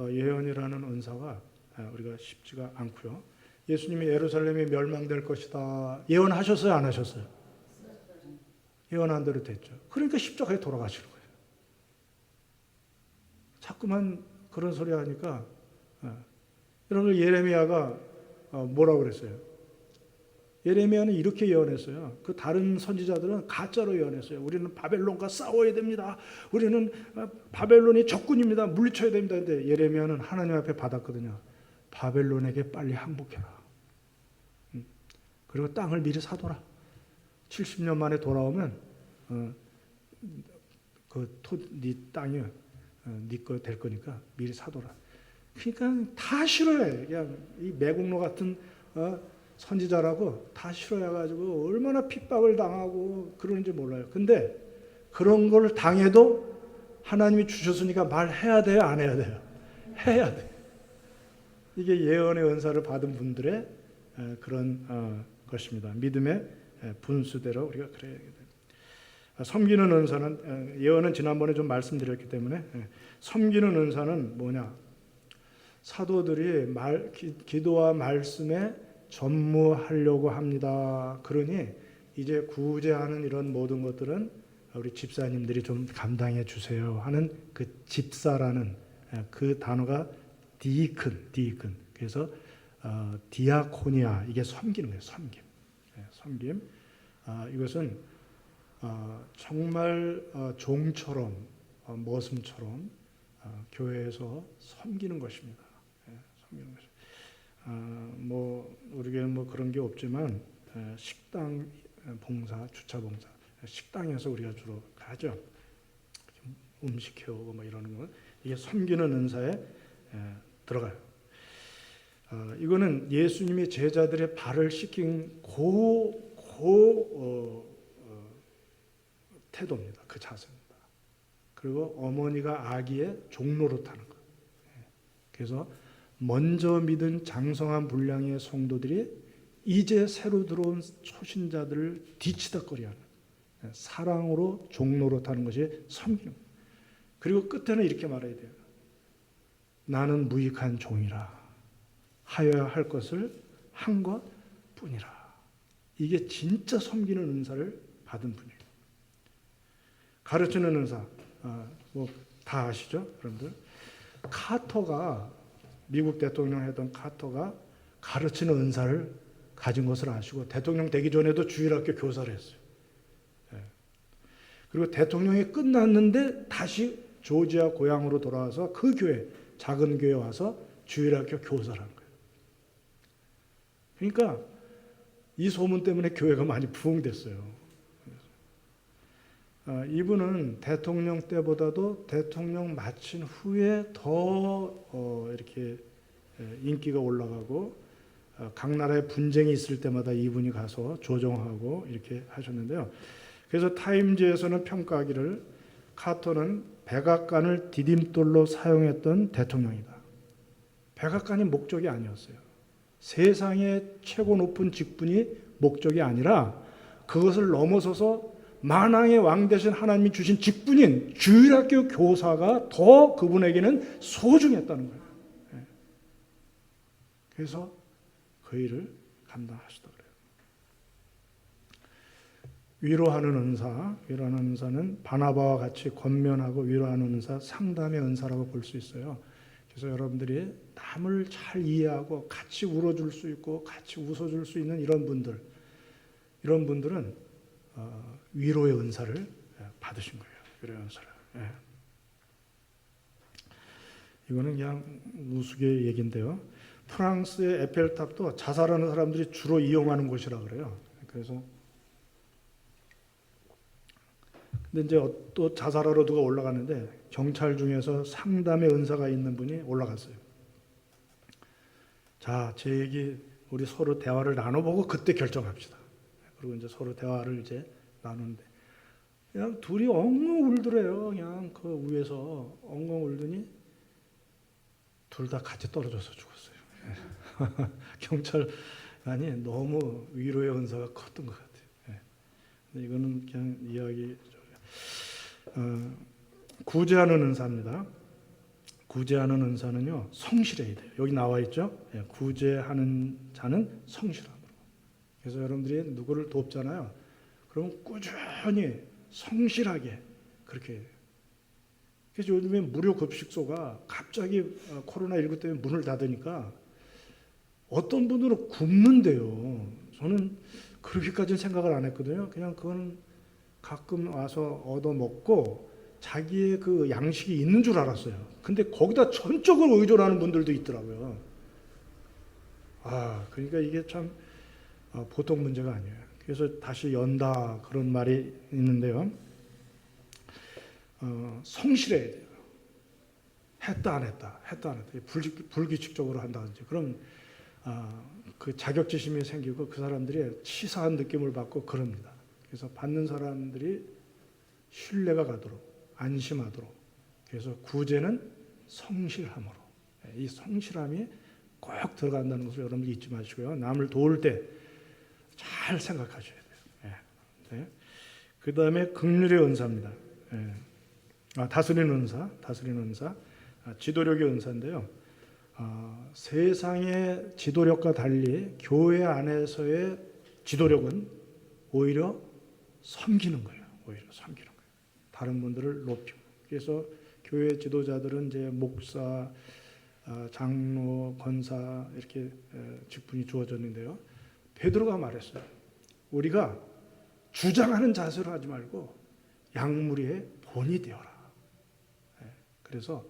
예언이라는 은사가 우리가 쉽지가 않고요. 예수님이 예루살렘이 멸망될 것이다. 예언하셨어요? 안 하셨어요? 예언한 대로 됐죠. 그러니까 십자가에 돌아가시는 거예요. 자꾸만 그런 소리 하니까 여러분 예레미야가 뭐라고 그랬어요? 예레미야는 이렇게 예언했어요. 그 다른 선지자들은 가짜로 예언했어요. 우리는 바벨론과 싸워야 됩니다. 우리는 바벨론이 적군입니다. 물리쳐야 됩니다. 근데 예레미야는 하나님 앞에 받았거든요. 바벨론에게 빨리 항복해라. 그리고 땅을 미리 사둬라. 70년 만에 돌아오면 네 땅이 네 거 될 거니까 미리 사둬라. 그러니까 다 싫어해. 그냥 이 매국노 같은 선지자라고 다 싫어해가지고 얼마나 핍박을 당하고 그러는지 몰라요. 근데 그런 걸 당해도 하나님이 주셨으니까 말해야 돼요? 안 해야 돼요? 해야 돼요. 이게 예언의 은사를 받은 분들의 그런 것입니다. 믿음의 분수대로 우리가 그래야 돼요. 섬기는 은사는 예언은 지난번에 좀 말씀드렸기 때문에 섬기는 은사는 뭐냐? 사도들이 기도와 말씀에 전무하려고 합니다. 그러니 이제 구제하는 이런 모든 것들은 우리 집사님들이 좀 감당해 주세요 하는 그 집사라는 그 단어가 디큰. 그래서 디아코니아, 이게 섬기는 거예요. 섬김. 이것은 정말 종처럼 머슴처럼 교회에서 섬기는 것입니다. 섬기는 것입니다. 뭐 우리 교회는 뭐 그런 게 없지만 식당 봉사, 주차 봉사, 식당에서 우리가 주로 가죠. 음식 해오고 뭐 이러는 거, 이게 섬기는 은사에 들어가요. 이거는 예수님이 제자들의 발을 씻긴 태도입니다. 그 자세입니다. 그리고 어머니가 아기의 종로로 타는 거. 그래서 먼저 믿은 장성한 분량의 성도들이 이제 새로 들어온 초신자들을 뒤치다거리하는 사랑으로 종로로 타는 것이 섬기는 거예요. 그리고 끝에는 이렇게 말해야 돼요. 나는 무익한 종이라. 하여야 할 것을 한 것뿐이라. 이게 진짜 섬기는 은사를 받은 분이에요. 가르치는 은사, 뭐 다 아시죠, 여러분들? 카터가 미국 대통령 했던 카터가 가르치는 은사를 가진 것을 아시고 대통령 되기 전에도 주일학교 교사를 했어요. 그리고 대통령이 끝났는데 다시 조지아 고향으로 돌아와서 그 교회, 작은 교회 와서 주일학교 교사를 한 거예요. 그러니까 이 소문 때문에 교회가 많이 부흥됐어요. 이분은 대통령 때보다도 대통령 마친 후에 더 이렇게 인기가 올라가고 각 나라에 분쟁이 있을 때마다 이분이 가서 조정하고 이렇게 하셨는데요. 그래서 타임즈에서는 평가하기를 카터는 백악관을 디딤돌로 사용했던 대통령이다. 백악관이 목적이 아니었어요. 세상의 최고 높은 직분이 목적이 아니라 그것을 넘어서서 만왕의 왕 대신 하나님이 주신 직분인 주일학교 교사가 더 그분에게는 소중했다는 거예요. 그래서 그 일을 감당하시다 그래요. 위로하는 은사는 바나바와 같이 권면하고 위로하는 은사, 상담의 은사라고 볼 수 있어요. 그래서 여러분들이 남을 잘 이해하고 같이 울어줄 수 있고 같이 웃어줄 수 있는 이런 분들은 위로의 은사를 받으신 거예요. 위로의 은사를. 이거는 그냥 우스개 얘기인데요. 프랑스의 에펠탑도 자살하는 사람들이 주로 이용하는 곳이라 그래요. 그래서 근데 이제 또 자살하러 누가 올라가는데 경찰 중에서 상담의 은사가 있는 분이 올라갔어요. 자, 제 얘기 우리 서로 대화를 나눠보고 그때 결정합시다. 그리고 이제 서로 대화를 이제 나누는데 그냥 둘이 엉엉 울더래요. 그냥 그 위에서 엉엉 울더니 둘 다 같이 떨어져서 죽었어요. 경찰관이 너무 위로의 은사가 컸던 것 같아요. 근데 이거는 그냥 이야기. 구제하는 은사입니다. 구제하는 은사는요 성실해야 돼요. 여기 나와 있죠. 구제하는 자는 성실함으로. 그래서 여러분들이 누구를 돕잖아요. 그럼 꾸준히 성실하게 그렇게 해야 돼요. 그래서 요즘에 무료 급식소가 갑자기 코로나19 때문에 문을 닫으니까 어떤 분들은 굶는데요. 저는 그렇게까지는 생각을 안 했거든요. 그냥 그건 가끔 와서 얻어 먹고 자기의 그 양식이 있는 줄 알았어요. 근데 거기다 전적으로 의존하는 분들도 있더라고요. 그러니까 이게 참 보통 문제가 아니에요. 그래서 다시 연다 그런 말이 있는데요. 성실해야 돼요. 했다 안 했다. 불규칙적으로 한다든지 그럼 그 자격지심이 생기고 그 사람들이 치사한 느낌을 받고 그럽니다. 그래서 받는 사람들이 신뢰가 가도록 안심하도록 그래서 구제는 성실함으로 이 성실함이 꼭 들어간다는 것을 여러분들 잊지 마시고요. 남을 도울 때 잘 생각하셔야 돼요. 그 다음에 긍휼의 은사입니다. 다스리는 은사, 지도력의 은사인데요. 세상의 지도력과 달리 교회 안에서의 지도력은 오히려 섬기는 거예요. 다른 분들을 높이고. 그래서 교회 지도자들은 이제 목사, 장로, 권사 이렇게 직분이 주어졌는데요. 베드로가 말했어요. 우리가 주장하는 자세로 하지 말고 양무리의 본이 되어라. 그래서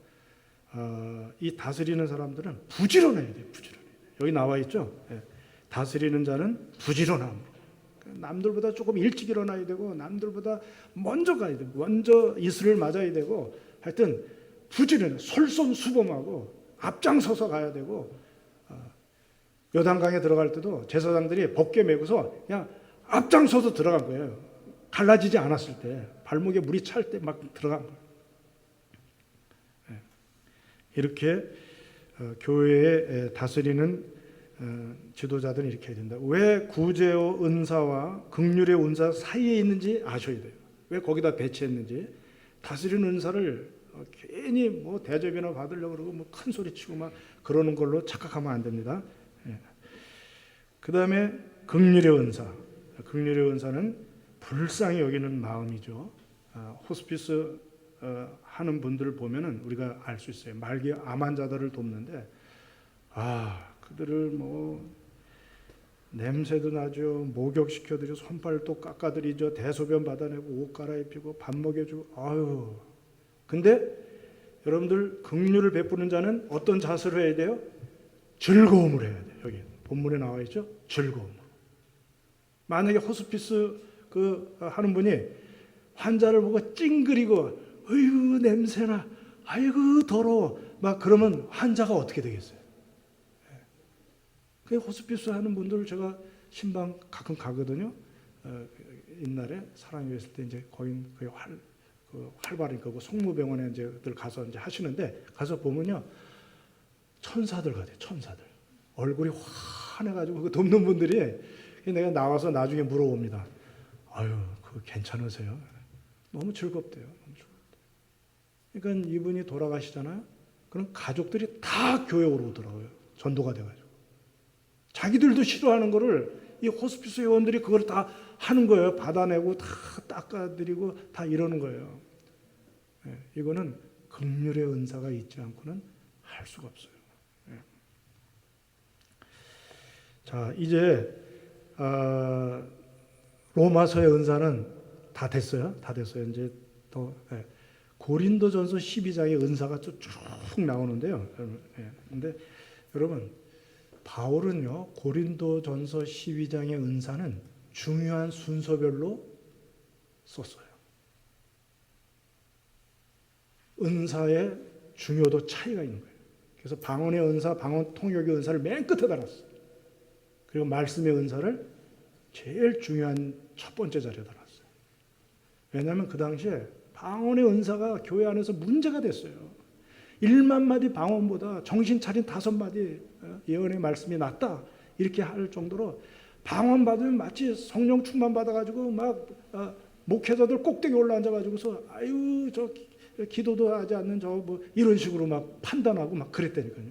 이 다스리는 사람들은 부지런해야 돼요. 여기 나와 있죠. 다스리는 자는 부지런함으로. 남들보다 조금 일찍 일어나야 되고 남들보다 먼저 가야 되고 먼저 이슬을 맞아야 되고 하여튼 부지런해. 솔선수범하고 앞장서서 가야 되고 요단강에 들어갈 때도 제사장들이 법궤 메고서 그냥 앞장서서 들어간 거예요. 갈라지지 않았을 때 발목에 물이 찰 때 막 들어간 거예요. 이렇게 교회에 다스리는 지도자들은 이렇게 해야 된다. 왜 구제의 은사와 긍휼의 은사 사이에 있는지 아셔야 돼요. 왜 거기다 배치했는지. 다스리는 은사를 괜히 뭐 대접이나 받으려고 그러고 뭐 큰 소리 치고 막 그러는 걸로 착각하면 안 됩니다. 그 다음에 긍휼의 은사. 긍휼의 은사는 불쌍히 여기는 마음이죠. 호스피스 하는 분들을 보면은 우리가 알 수 있어요. 말기 암 환자들을 돕는데 그들을 뭐 냄새도 나죠. 목욕시켜드리고 손발도 깎아드리죠. 대소변 받아내고 옷 갈아입히고 밥 먹여주고 근데 여러분들 긍휼을 베푸는 자는 어떤 자세로 해야 돼요? 즐거움을 해야 돼요. 여기 본문에 나와 있죠. 즐거움으로. 만약에 호스피스 하는 분이 환자를 보고 찡그리고 어이구 냄새나 아이고 더러워 막 그러면 환자가 어떻게 되겠어요? 그 호스피스 하는 분들 제가 신방 가끔 가거든요. 옛날에 사랑이 있을 때 이제 거의 활발하니까 성모병원에 이제들 가서 이제 하시는데 가서 보면요 천사들 같아요. 천사들 얼굴이 환해가지고 그 돕는 분들이 내가 나와서 나중에 물어봅니다. 그거 괜찮으세요? 너무 즐겁대요. 너무 즐겁대요. 그러니까 이분이 돌아가시잖아요. 그럼 가족들이 다 교회 오러 오더라고요. 전도가 돼가지고 자기들도 싫어하는 거를 이 호스피스 회원들이 그걸 다 하는 거예요. 받아내고 다 닦아드리고 다 이러는 거예요. 이거는 긍휼의 은사가 있지 않고는 할 수가 없어요. 자, 이제 로마서의 은사는 다 됐어요. 다 됐어요. 이제 또 고린도전서 12장의 은사가 쭉 나오는데요. 근데 여러분 바울은요 고린도전서 12장의 은사는 중요한 순서별로 썼어요. 은사의 중요도 차이가 있는 거예요. 그래서 방언의 은사, 방언 통역의 은사를 맨 끝에다 놨어요. 그리고 말씀의 은사를 제일 중요한 첫 번째 자리에다 놨어요. 왜냐하면 그 당시에 방언의 은사가 교회 안에서 문제가 됐어요. 1만 마디 방언보다 정신 차린 5마디 예언의 말씀이 낫다 이렇게 할 정도로 방언 받으면 마치 성령 충만 받아가지고 막 목회자들 꼭대기 올라앉아가지고서 아유 저 기도도 하지 않는 저 뭐 이런 식으로 막 판단하고 막 그랬다니까요.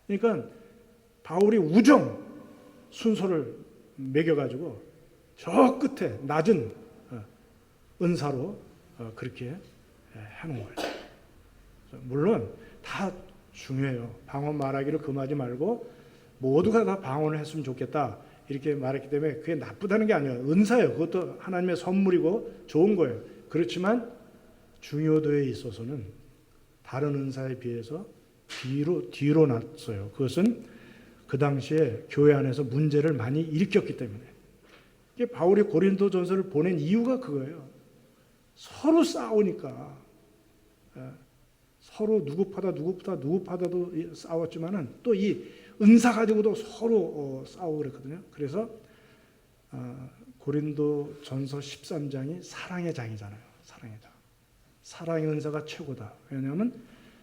그러니까 바울이 우정 순서를 매겨가지고 저 끝에 낮은 은사로 그렇게 해놓은 거예요. 물론 다 중요해요. 방언 말하기를 금하지 말고 모두가 다 방언을 했으면 좋겠다 이렇게 말했기 때문에 그게 나쁘다는 게 아니에요. 은사예요. 그것도 하나님의 선물이고 좋은 거예요. 그렇지만 중요도에 있어서는 다른 은사에 비해서 뒤로 놨어요. 그것은 그 당시에 교회 안에서 문제를 많이 일으켰기 때문에. 이게 바울이 고린도전서를 보낸 이유가 그거예요. 서로 싸우니까. 서로 누구파다도 싸웠지만은 또 이 은사 가지고도 서로 싸우고 그랬거든요. 그래서 고린도전서 13장이 사랑의 장이잖아요. 사랑의 장. 사랑의 은사가 최고다. 왜냐하면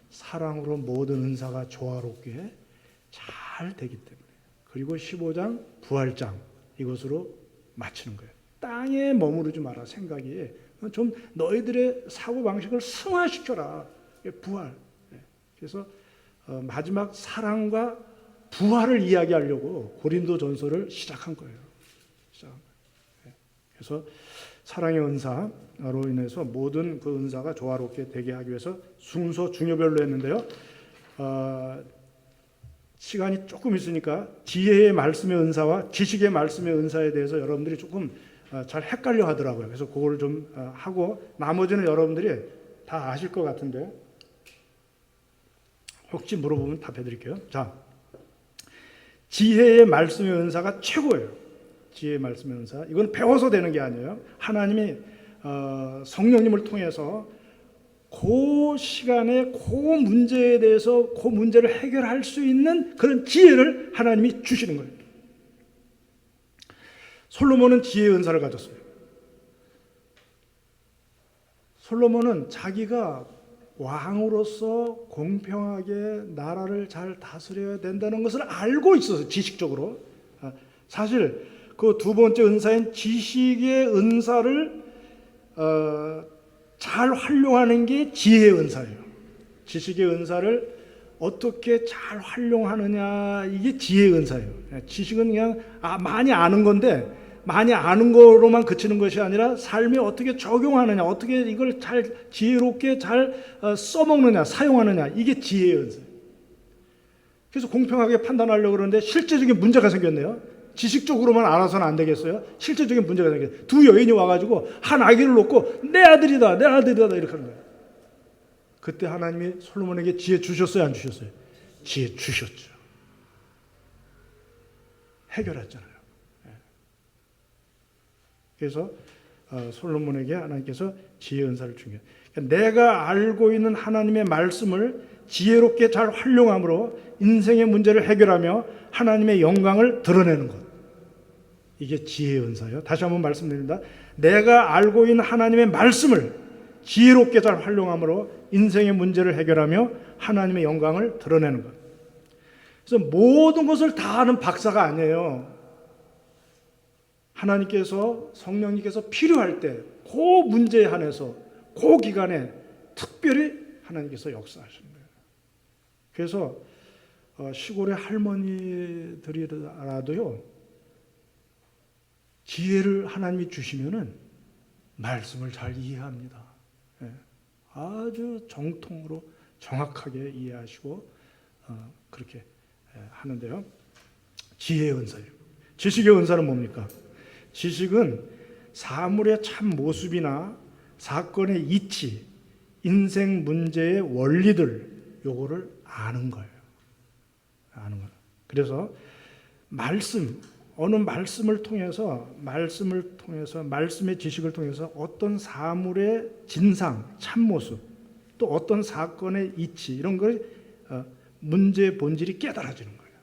사랑으로 모든 은사가 조화롭게 잘 되기 때문에. 그리고 15장 부활장 이것으로 마치는 거예요. 땅에 머무르지 마라. 생각이 좀 너희들의 사고방식을 승화시켜라. 부활. 그래서 마지막 사랑과 부활을 이야기하려고 고린도전서를 시작한 거예요. 그래서 사랑의 은사로 인해서 모든 그 은사가 조화롭게 되게 하기 위해서 순서 중요별로 했는데요. 시간이 조금 있으니까 지혜의 말씀의 은사와 지식의 말씀의 은사에 대해서 여러분들이 조금 잘 헷갈려 하더라고요. 그래서 그거를 좀 하고 나머지는 여러분들이 다 아실 것 같은데 혹시 물어보면 답해 드릴게요. 자, 지혜의 말씀의 은사가 최고예요. 지혜의 말씀의 은사. 이건 배워서 되는 게 아니에요. 하나님이 성령님을 통해서 그 시간에 그 문제에 대해서 그 문제를 해결할 수 있는 그런 지혜를 하나님이 주시는 거예요. 솔로몬은 지혜의 은사를 가졌어요. 솔로몬은 자기가 왕으로서 공평하게 나라를 잘 다스려야 된다는 것을 알고 있었어요. 지식적으로. 사실 그 두 번째 은사인 지식의 은사를 잘 활용하는 게 지혜의 은사예요. 지식의 은사를 어떻게 잘 활용하느냐 이게 지혜의 은사예요. 지식은 그냥 많이 아는 건데 많이 아는 거로만 그치는 것이 아니라 삶에 어떻게 적용하느냐, 어떻게 이걸 잘 지혜롭게 잘 써먹느냐, 사용하느냐, 이게 지혜의 은사예요. 그래서 공평하게 판단하려고 그러는데 실제적인 문제가 생겼네요. 지식적으로만 알아서는 안 되겠어요. 실제적인 문제가 생겼어요. 두 여인이 와가지고 한 아기를 놓고 내 아들이다, 내 아들이다 이렇게 하는 거예요. 그때 하나님이 솔로몬에게 지혜 주셨어요, 안 주셨어요? 지혜 주셨죠. 해결했잖아요. 그래서 솔로몬에게 하나님께서 지혜 은사를 준 거예요. 그러니까 내가 알고 있는 하나님의 말씀을 지혜롭게 잘 활용함으로 인생의 문제를 해결하며 하나님의 영광을 드러내는 것. 이게 지혜의 은사예요. 다시 한번 말씀드립니다. 내가 알고 있는 하나님의 말씀을 지혜롭게 잘 활용함으로 인생의 문제를 해결하며 하나님의 영광을 드러내는 것. 그래서 모든 것을 다 아는 박사가 아니에요. 하나님께서, 성령님께서 필요할 때 그 문제에 한해서 그 기간에 특별히 하나님께서 역사하시는 거예요. 그래서 시골의 할머니들이라도요, 지혜를 하나님이 주시면은 말씀을 잘 이해합니다. 아주 정통으로 정확하게 이해하시고 그렇게 하는데요. 지혜의 은사예요. 지식의 은사는 뭡니까? 지식은 사물의 참 모습이나 사건의 이치, 인생 문제의 원리들, 요거를 아는 거예요. 아는 거예요. 그래서 말씀, 어느 말씀을 통해서 말씀의 지식을 통해서 어떤 사물의 진상, 참모습, 또 어떤 사건의 이치, 이런 걸 문제의 본질이 깨달아지는 거예요.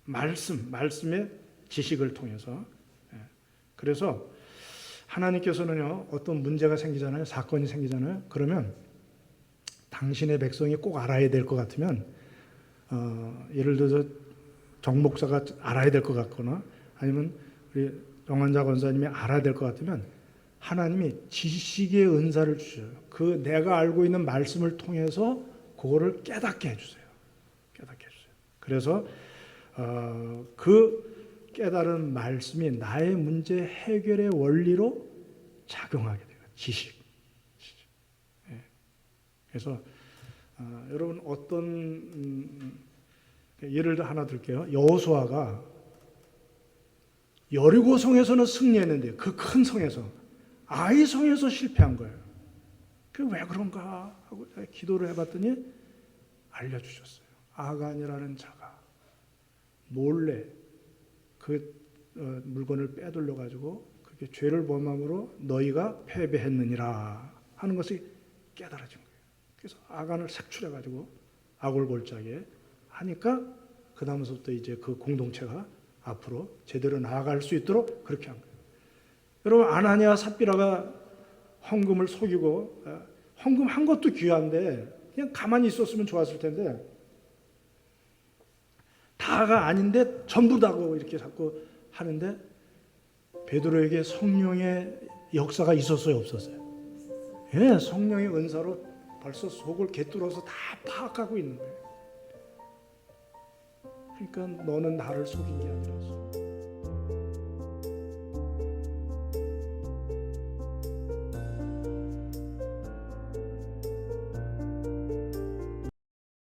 말씀의 지식을 통해서. 그래서 하나님께서는요, 어떤 문제가 생기잖아요, 사건이 생기잖아요. 그러면 당신의 백성이 꼭 알아야 될 것 같으면, 예를 들어서 정 목사가 알아야 될 것 같거나, 아니면 우리 정환자 권사님이 알아야 될 것 같으면 하나님이 지식의 은사를 주셔요. 그 내가 알고 있는 말씀을 통해서 그거를 깨닫게 해주세요. 깨닫게 해주세요. 그래서 그 깨달은 말씀이 나의 문제 해결의 원리로 작용하게 돼요. 지식. 그래서 여러분 어떤 예를 들어 하나 들게요. 여호수아가 여리고 성에서는 승리했는데 그 큰 성에서 아이 성에서 실패한 거예요. 그 왜 그런가 하고 기도를 해봤더니 알려주셨어요. 아간이라는 자가 몰래 그 물건을 빼돌려 가지고 그게 죄를 범함으로 너희가 패배했느니라 하는 것이 깨달아진 거예요. 그래서 아간을 색출해 가지고 아골골짜기에 하니까 그 다음부터 이제 그 공동체가 앞으로 제대로 나아갈 수 있도록 그렇게 한 거예요. 여러분 아나니아 삽비라가 헌금을 속이고 헌금한 것도 귀한데 그냥 가만히 있었으면 좋았을 텐데 다가 아닌데 전부 다고 이렇게 자꾸 하는데 베드로에게 성령의 역사가 있었어요, 없었어요? 예, 성령의 은사로 벌써 속을 개뚫어서 다 파악하고 있는 거예요. 그러니까 너는 나를 속인 게 아니라